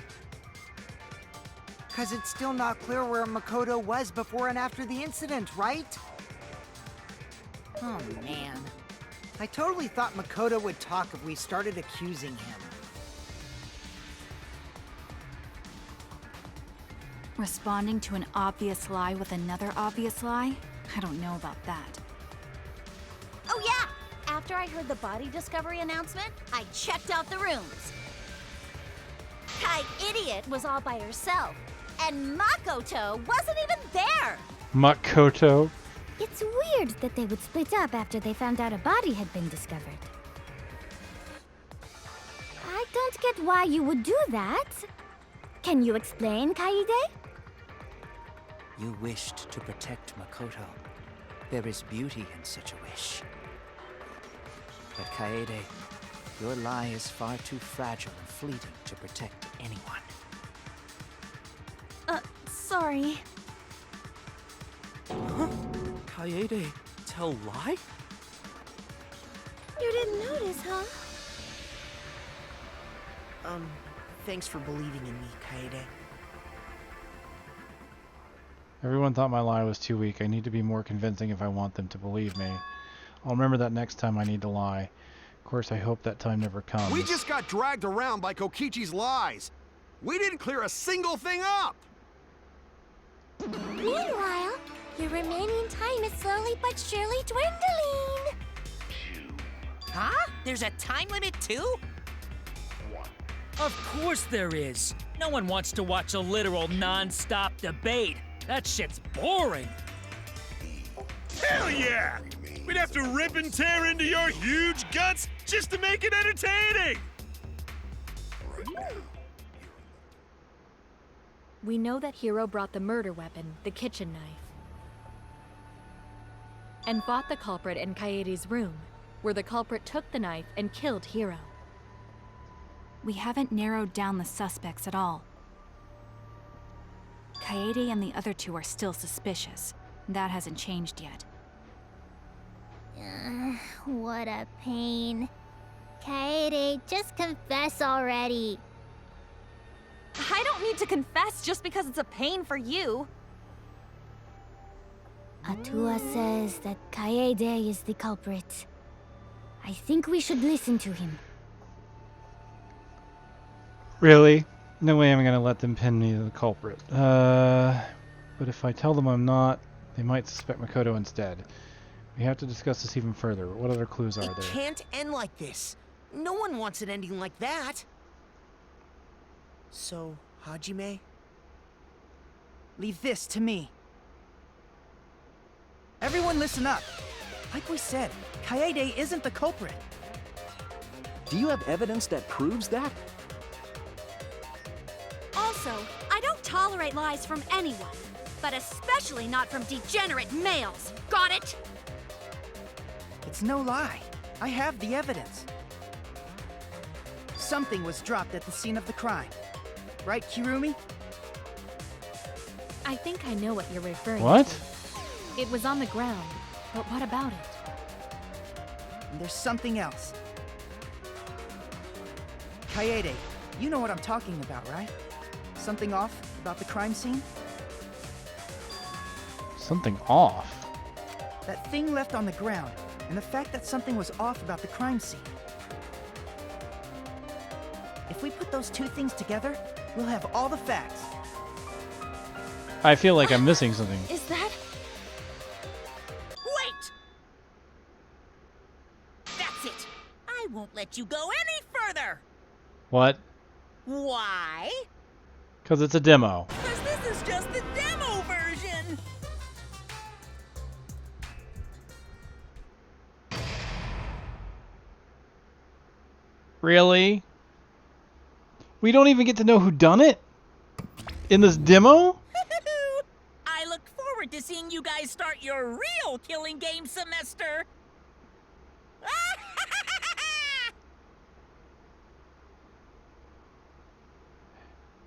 Cause it's still not clear where Makoto was before and after the incident, right? Oh man. I totally thought Makoto would talk if we started accusing him. Responding to an obvious lie with another obvious lie? I don't know about that. Oh yeah! After I heard the body discovery announcement, I checked out the rooms. Kai Idiot was all by herself, and Makoto wasn't even there! Makoto. It's weird that they would split up after they found out a body had been discovered. I don't get why you would do that. Can you explain, Kaede? You wished to protect Makoto. There is beauty in such a wish. But Kaede, your lie is far too fragile and fleeting to protect anyone. Sorry. Huh? Kaede, tell lie? You didn't notice, huh? Thanks for believing in me, Kaede. Everyone thought my lie was too weak. I need to be more convincing if I want them to believe me. I'll remember that next time I need to lie. Of course, I hope that time never comes. We just got dragged around by Kokichi's lies. We didn't clear a single thing up. Meanwhile, your remaining time is slowly but surely dwindling. Huh? There's a time limit too? Of course there is. No one wants to watch a literal non-stop debate. That shit's boring. Hell yeah! We'd have to rip and tear into your huge guts just to make it entertaining! We know that Hiro brought the murder weapon, the kitchen knife, and fought the culprit in Kaede's room, where the culprit took the knife and killed Hiro. We haven't narrowed down the suspects at all. Kaede and the other two are still suspicious. That hasn't changed yet. What a pain. Kaede, just confess already. I don't need to confess just because it's a pain for you. Atua says that Kaede is the culprit. I think we should listen to him. Really? No way I'm gonna let them pin me to the culprit. But if I tell them I'm not, they might suspect Makoto instead. We have to discuss this even further. What other clues are there? It can't end like this. No one wants it ending like that. So, Hajime? Leave this to me. Everyone listen up. Like we said, Kaede isn't the culprit. Do you have evidence that proves that? Also, I don't tolerate lies from anyone, but especially not from degenerate males. Got it? It's no lie. I have the evidence. Something was dropped at the scene of the crime. Right, Kirumi? I think I know what you're referring What? to. It was on the ground, but what about it? And there's something else. Kaede, you know what I'm talking about, right? Something off about the crime scene? Something off? That thing left on the ground, and the fact that something was off about the crime scene. If we put those two things together, we'll have all the facts. I feel like I'm missing something. Is that... Wait! That's it. I won't let you go any further. What? Why? Because it's a demo. Because this is just the demo version. Really? We don't even get to know who done it? In this demo? I look forward to seeing you guys start your real killing game semester.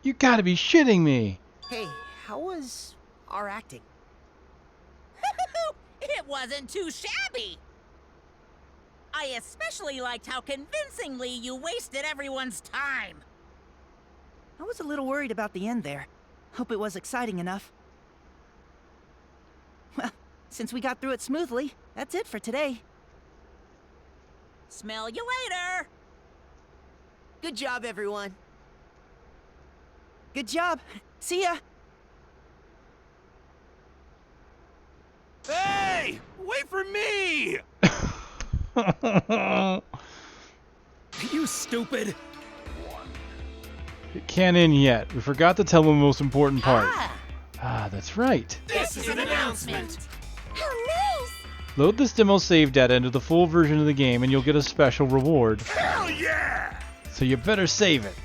You gotta be shitting me. Hey, how was our acting? It wasn't too shabby. I especially liked how convincingly you wasted everyone's time. I was a little worried about the end there. Hope it was exciting enough. Well, since we got through it smoothly, that's it for today. Smell you later. Good job, everyone. Good job. See ya. Hey! Wait for me! You stupid! It can't end yet. We forgot to tell them the most important part. Ah, that's right. This is an announcement! Oh, nice! Load this demo save data into the full version of the game and you'll get a special reward. Hell yeah! So you better save it.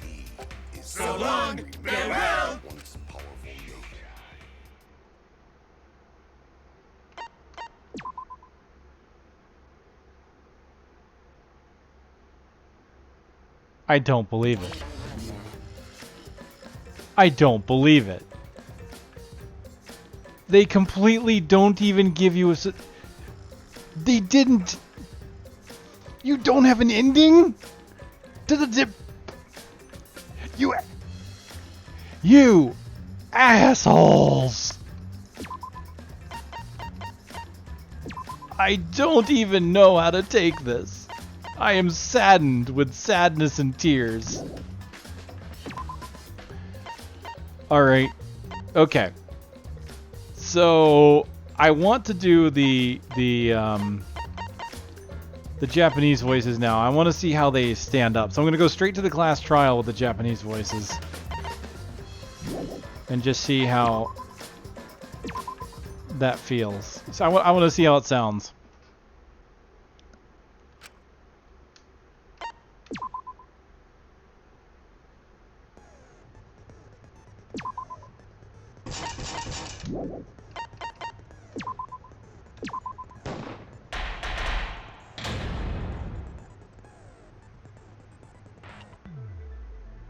So long, farewell! I don't believe it. I don't believe it. They completely don't even give you a... They didn't... You don't have an ending? To the dip... You assholes! I don't even know how to take this. I am saddened with sadness and tears. Alright. Okay. So I want to do the Japanese voices now. I want to see how they stand up. So I'm going to go straight to the class trial with the Japanese voices. And just see how that feels. So I want to see how it sounds.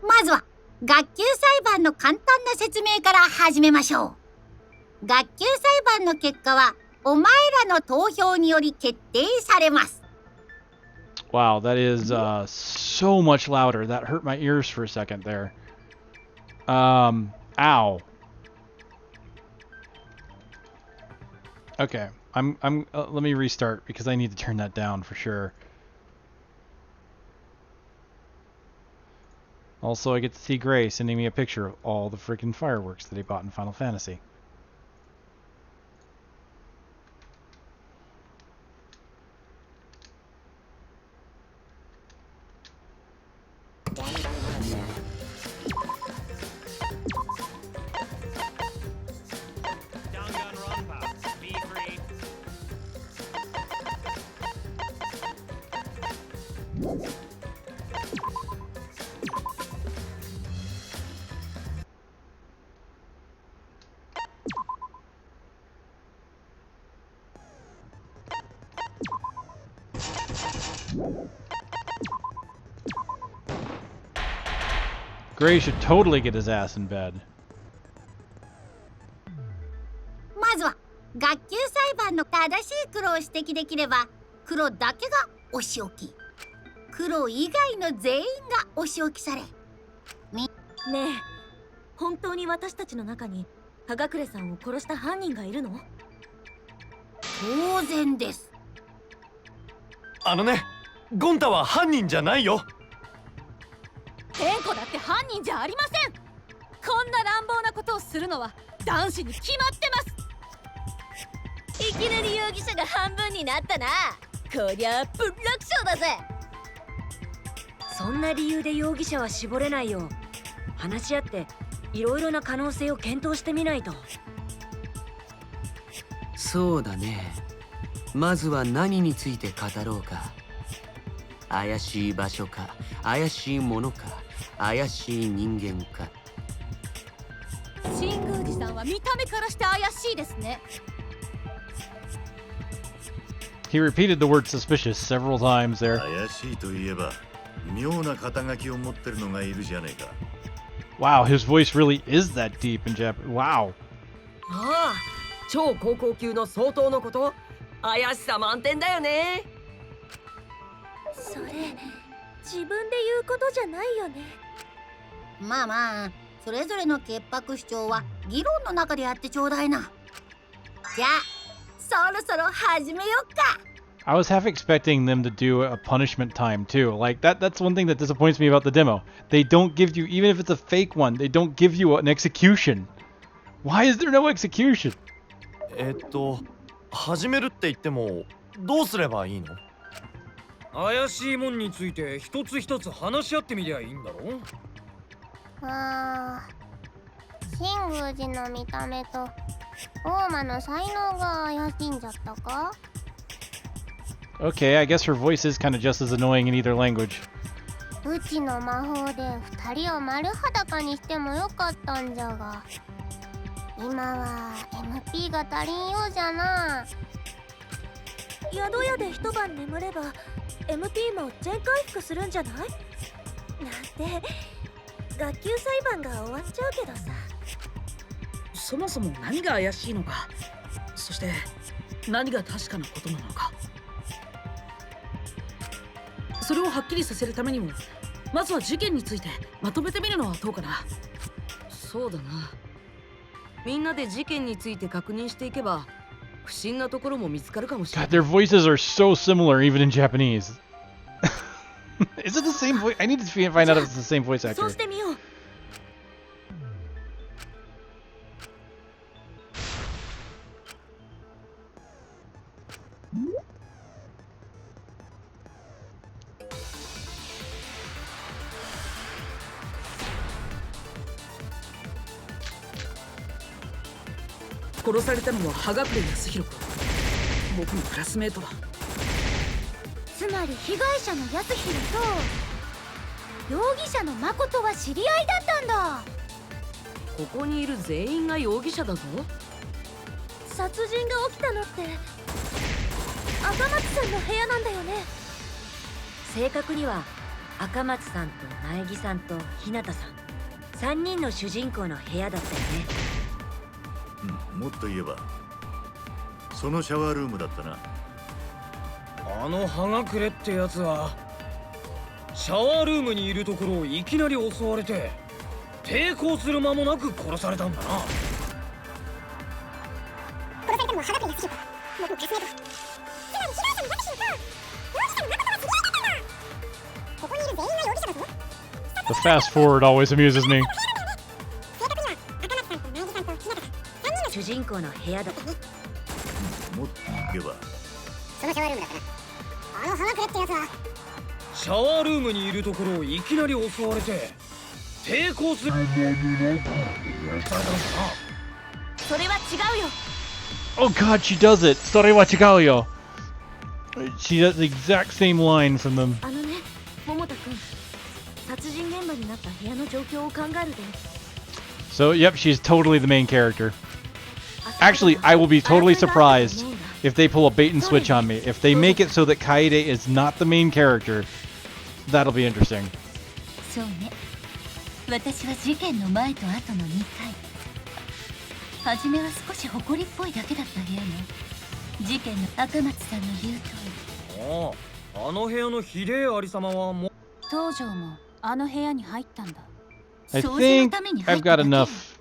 まずは学級裁判の簡単な説明から始めましょう。学級裁判の結果はお前らの投票により決定されます。 Wow, that is so much louder. That hurt my ears for a second there. Ow. Okay, let me restart because I need to turn that down for sure. Also, I get to see Gray sending me a picture of all the freaking fireworks that he bought in Final Fantasy. Danganronpa, be free. Gray should totally get his ass in bed. まずは学級裁判の正しい黒を指摘できれば黒だけがお仕置き、黒以外の全員がお仕置きされ。ねえ、本当に私たちの中に葉隠さんを殺した犯人がいるの？当然です。あのね、ゴン太は犯人じゃないよ。天子だって犯人じゃありません。こんな乱暴なことをするのは男子に決まってます。いきなり容疑者が半分になったな。こりゃブラックショーだぜ。そんな理由で容疑者は絞れないよ。話し合っていろいろな可能性を検討してみないと。そうだね。まずは何について語ろうか。怪しい場所か、怪しいものか、怪しい人間か。神宮寺さんは見た目からして怪しいですね。He repeated the word suspicious several times there. 怪しいといえば妙な肩書きを持ってるのがいるじゃねえか。Wow, his voice really is that deep in Japanese. Wow. ああ、超高校級の相当のこと、怪しさ満点だよね。それ自分で言うことじゃないよね。まあまあ、それぞれの潔白主張は議論の中でやってちょうだいな。じゃあそろそろ始めよっか。I was half expecting them to do a punishment time too. Like that's one thing that disappoints me about the demo. They don't give you, even if it's a fake one, they don't give you an execution. Why is there no execution? 始めるって言ってもどうすればいいの？怪しいもんについて一つ一つ話し合ってみりゃいいんだろ。神宮寺の見た目と大間の才能が怪しんじゃったか？ Okay, I guess her voice is kind of just as annoying in either language. うちの魔法で二人を丸裸にしてもよかったんじゃが、今は MP が足りんようじゃな。宿屋で一晩眠れば MP も全回復するんじゃない？なんて学級裁判が終わっちゃうけどさ。そもそも何が怪しいのか、そして何が確かなことなのか、それをはっきりさせるためにもまずは事件についてまとめてみるのはどうかな。そうだな。みんなで事件について確認していけば不審なところも見つかるかもしれない。God, their voices are so similar even in Japanese. Is it the same voice? I need to find out if it's the same voice actor. そうしてみよう。殺されたのは葉隠康弘君、僕のクラスメートだ。つまり被害者の康弘と容疑者の誠は知り合いだったんだ。ここにいる全員が容疑者だぞ。殺人が起きたのって赤松さんの部屋なんだよね。正確には赤松さんと苗木さんと日向さん3人の主人公の部屋だったよね。もっと言えばそのシャワールームだったな。あの葉隠れってやつはシャワールームにいるところをいきなり襲われて抵抗する間もなく殺されたんだな。殺されたのは葉隠れやすぎる。もう助けないと。つまり被害者の私と容疑者の誠は知り合いだったんだ。ここにいる全員が容疑者だぞ。 The fast forward always amuses me. 正確には赤松さんと苗木さんと日向さん3人の主人公の部屋だったね。もっと言えば。そのシャワールームだったな。あの葉隠れってやつはシャワールームにいるところをいきなり襲われて抵抗する殺されたんだな。それは違うよ。 Oh god, she does it! それは違うよ. She does the exact same line from them. あのね、桃田くん。殺人現場になった部屋の状況を考えると。 So, yep, she's totally the main character. Actually, I will be totally surprised if they pull a bait and switch on me. If they make it so that Kaede is not the main character, that'll be interesting. そうね。私は事件の前と後の2回。初めは少し誇りっぽいだけだった部屋よ。事件の赤松さんの言う通り。ああ、あの部屋のひでえありさまはもう東條もあの部屋に入ったんだ。 I think I've got enough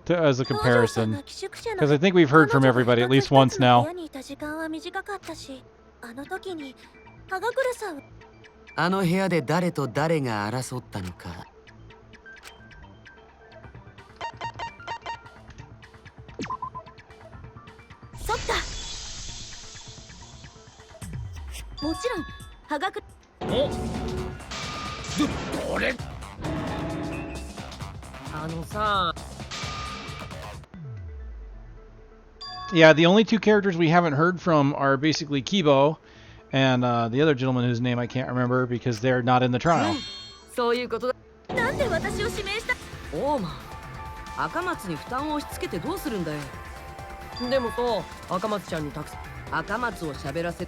as a comparison. Because I think we've heard from everybody at least once now. あの部屋で誰と誰が争ったのか。そっか。もちろん葉隠おどれあのさ。 Yeah, the only two characters we haven't heard from are basically Kibo and the other gentleman whose name I can't remember because they're not in the trial. そういうことだ。なんで私を指名した？オーマン、赤松に負担を押し付けてどうするんだよ。でもさ、赤松ちゃんにたくさん赤松を喋らせ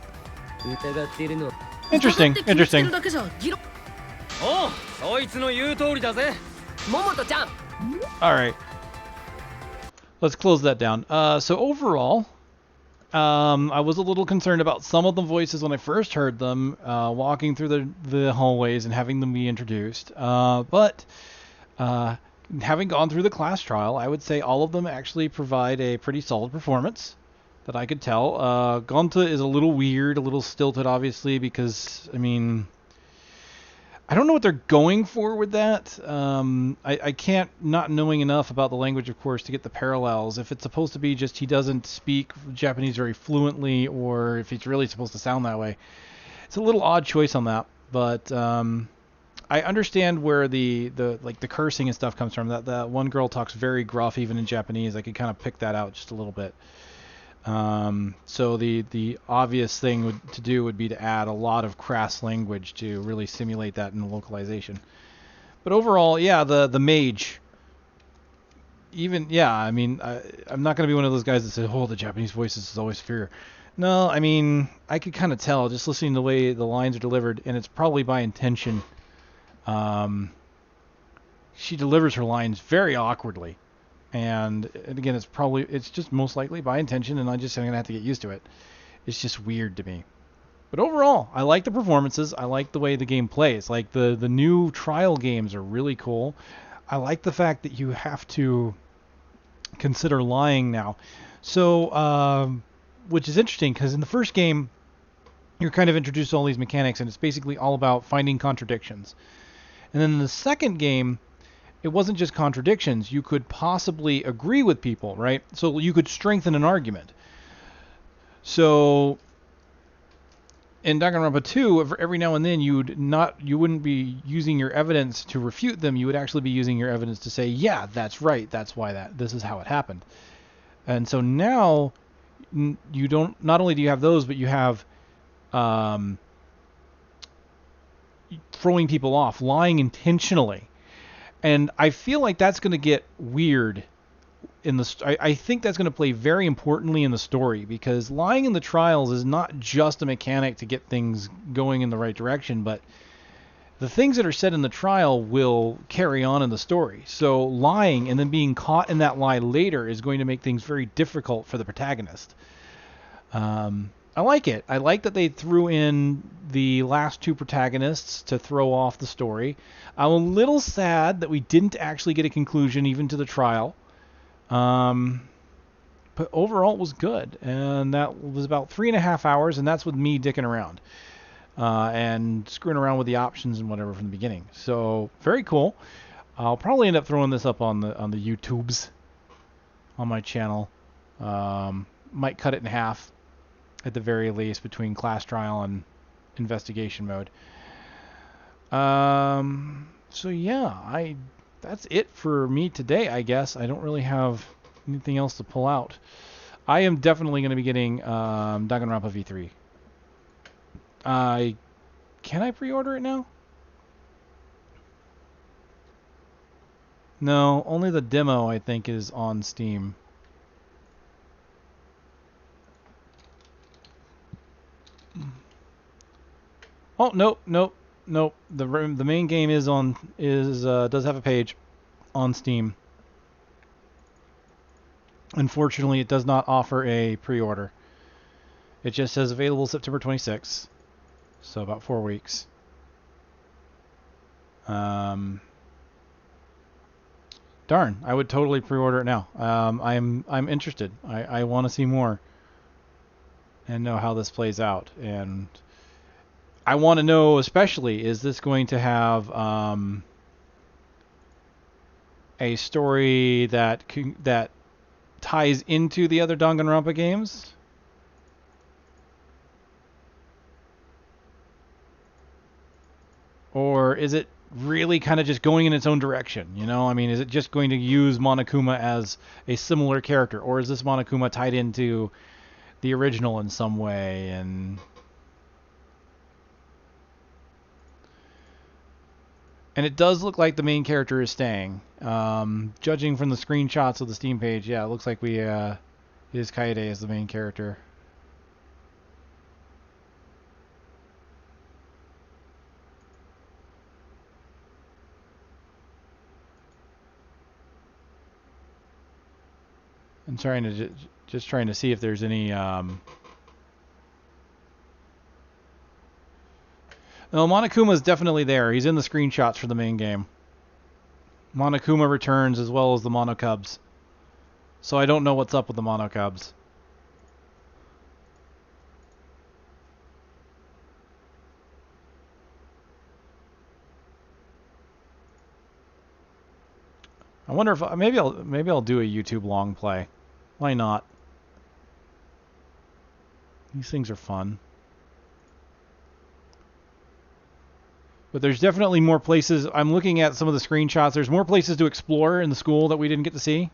疑っているの。 Interesting, interesting. だけじゃ議論。おう、そいつの言う通りだぜ。桃田ちゃん。 All right. Let's close that down. So overall, I was a little concerned about some of the voices when I first heard them, walking through the hallways and having them be introduced. But having gone through the class trial, I would say all of them actually provide a pretty solid performance that I could tell. Gonta is a little weird, a little stilted, obviously, because, I mean, I don't know what they're going for with that. I can't, not knowing enough about the language, of course, to get the parallels. If it's supposed to be just he doesn't speak Japanese very fluently, or if it's really supposed to sound that way. It's a little odd choice on that, but I understand where the cursing and stuff comes from. That one girl talks very gruff even in Japanese. I could kind of pick that out just a little bit. So the obvious thing to do would be to add a lot of crass language to really simulate that in the localization. But overall, yeah, the mage. Even, yeah, I mean, I'm not going to be one of those guys that says, oh, the Japanese voices is always superior. No, I mean, I could kind of tell just listening to the way the lines are delivered, and it's probably by intention. She delivers her lines very awkwardly. And again, it's just most likely by intention, and I'm going to have to get used to it. It's just weird to me. But overall, I like the performances. I like the way the game plays. Like the new trial games are really cool. I like the fact that you have to consider lying now. So, which is interesting because in the first game, you're kind of introduced to all these mechanics, and it's basically all about finding contradictions. And then in the second game, it wasn't just contradictions. You could possibly agree with people, right? So you could strengthen an argument. So in Danganronpa 2, every now and then you wouldn't be using your evidence to refute them. You would actually be using your evidence to say, yeah, that's right. That's why this is how it happened. And so now you don't. Not only do you have those, but you have throwing people off, lying intentionally. And I feel like that's going to get weird in the. I think that's going to play very importantly in the story, because lying in the trials is not just a mechanic to get things going in the right direction, but the things that are said in the trial will carry on in the story. So lying and then being caught in that lie later is going to make things very difficult for the protagonist. I like it. I like that they threw in the last two protagonists to throw off the story. I'm a little sad that we didn't actually get a conclusion even to the trial. But overall it was good. And that was about 3.5 hours, and that's with me dicking around. And screwing around with the options and whatever from the beginning. So, very cool. I'll probably end up throwing this up on the YouTubes on my channel. Might cut it in half at the very least between class trial and investigation mode. So yeah, that's it for me today, I guess. I don't really have anything else to pull out. I am definitely going to be getting Danganronpa V3. Can I pre-order it now? No, only the demo I think is on Steam. Oh, nope. The main game does have a page on Steam. Unfortunately, it does not offer a pre-order. It just says available September 26th. So about 4 weeks. Darn, I would totally pre-order it now. I'm interested. I want to see more and know how this plays out. And I want to know, especially, is this going to have a story that ties into the other Danganronpa games? Or is it really kind of just going in its own direction? You know, I mean, is it just going to use Monokuma as a similar character? Or is this Monokuma tied into the original in some way? And it does look like the main character is staying. Judging from the screenshots of the Steam page, yeah, it looks like it is Kaede as the main character. I'm trying to just trying to see if there's any. No, Monokuma's definitely there. He's in the screenshots for the main game. Monokuma returns as well as the Monokubs. So I don't know what's up with the Monokubs. I wonder if maybe I'll do a YouTube long play. Why not? These things are fun. But there's definitely more places. I'm looking at some of the screenshots. There's more places to explore in the school that we didn't get to see.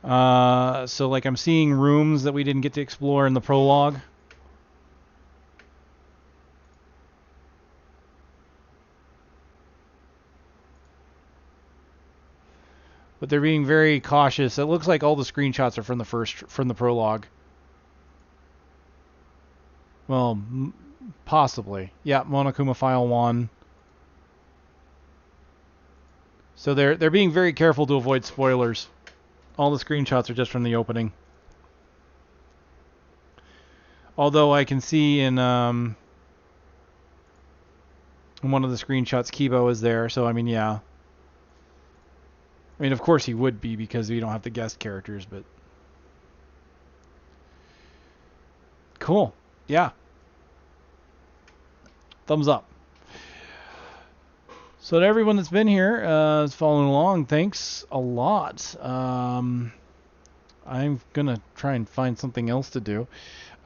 So like I'm seeing rooms that we didn't get to explore in the prologue. But they're being very cautious. It looks like all the screenshots are from the prologue. Well, possibly. Yeah, Monokuma File 1. So they're being very careful to avoid spoilers. All the screenshots are just from the opening. Although I can see in one of the screenshots Kibo is there, so I mean, yeah. I mean, of course he would be because we don't have the guest characters, but cool. Yeah. Thumbs up. So to everyone that's been here, is following along, thanks a lot. I'm gonna try and find something else to do.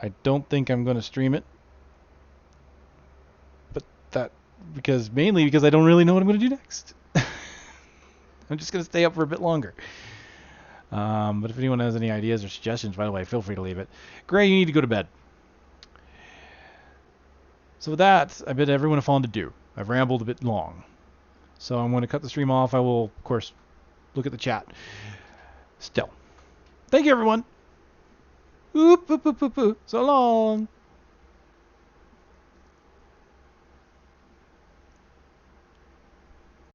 I don't think I'm gonna stream it, but mainly because I don't really know what I'm gonna do next. I'm just gonna stay up for a bit longer. But if anyone has any ideas or suggestions, by the way, feel free to leave it. Gray, you need to go to bed. So with that, I bid everyone a fond adieu. I've rambled a bit long. So I'm going to cut the stream off. I will, of course, look at the chat. Still. Thank you, everyone. So long.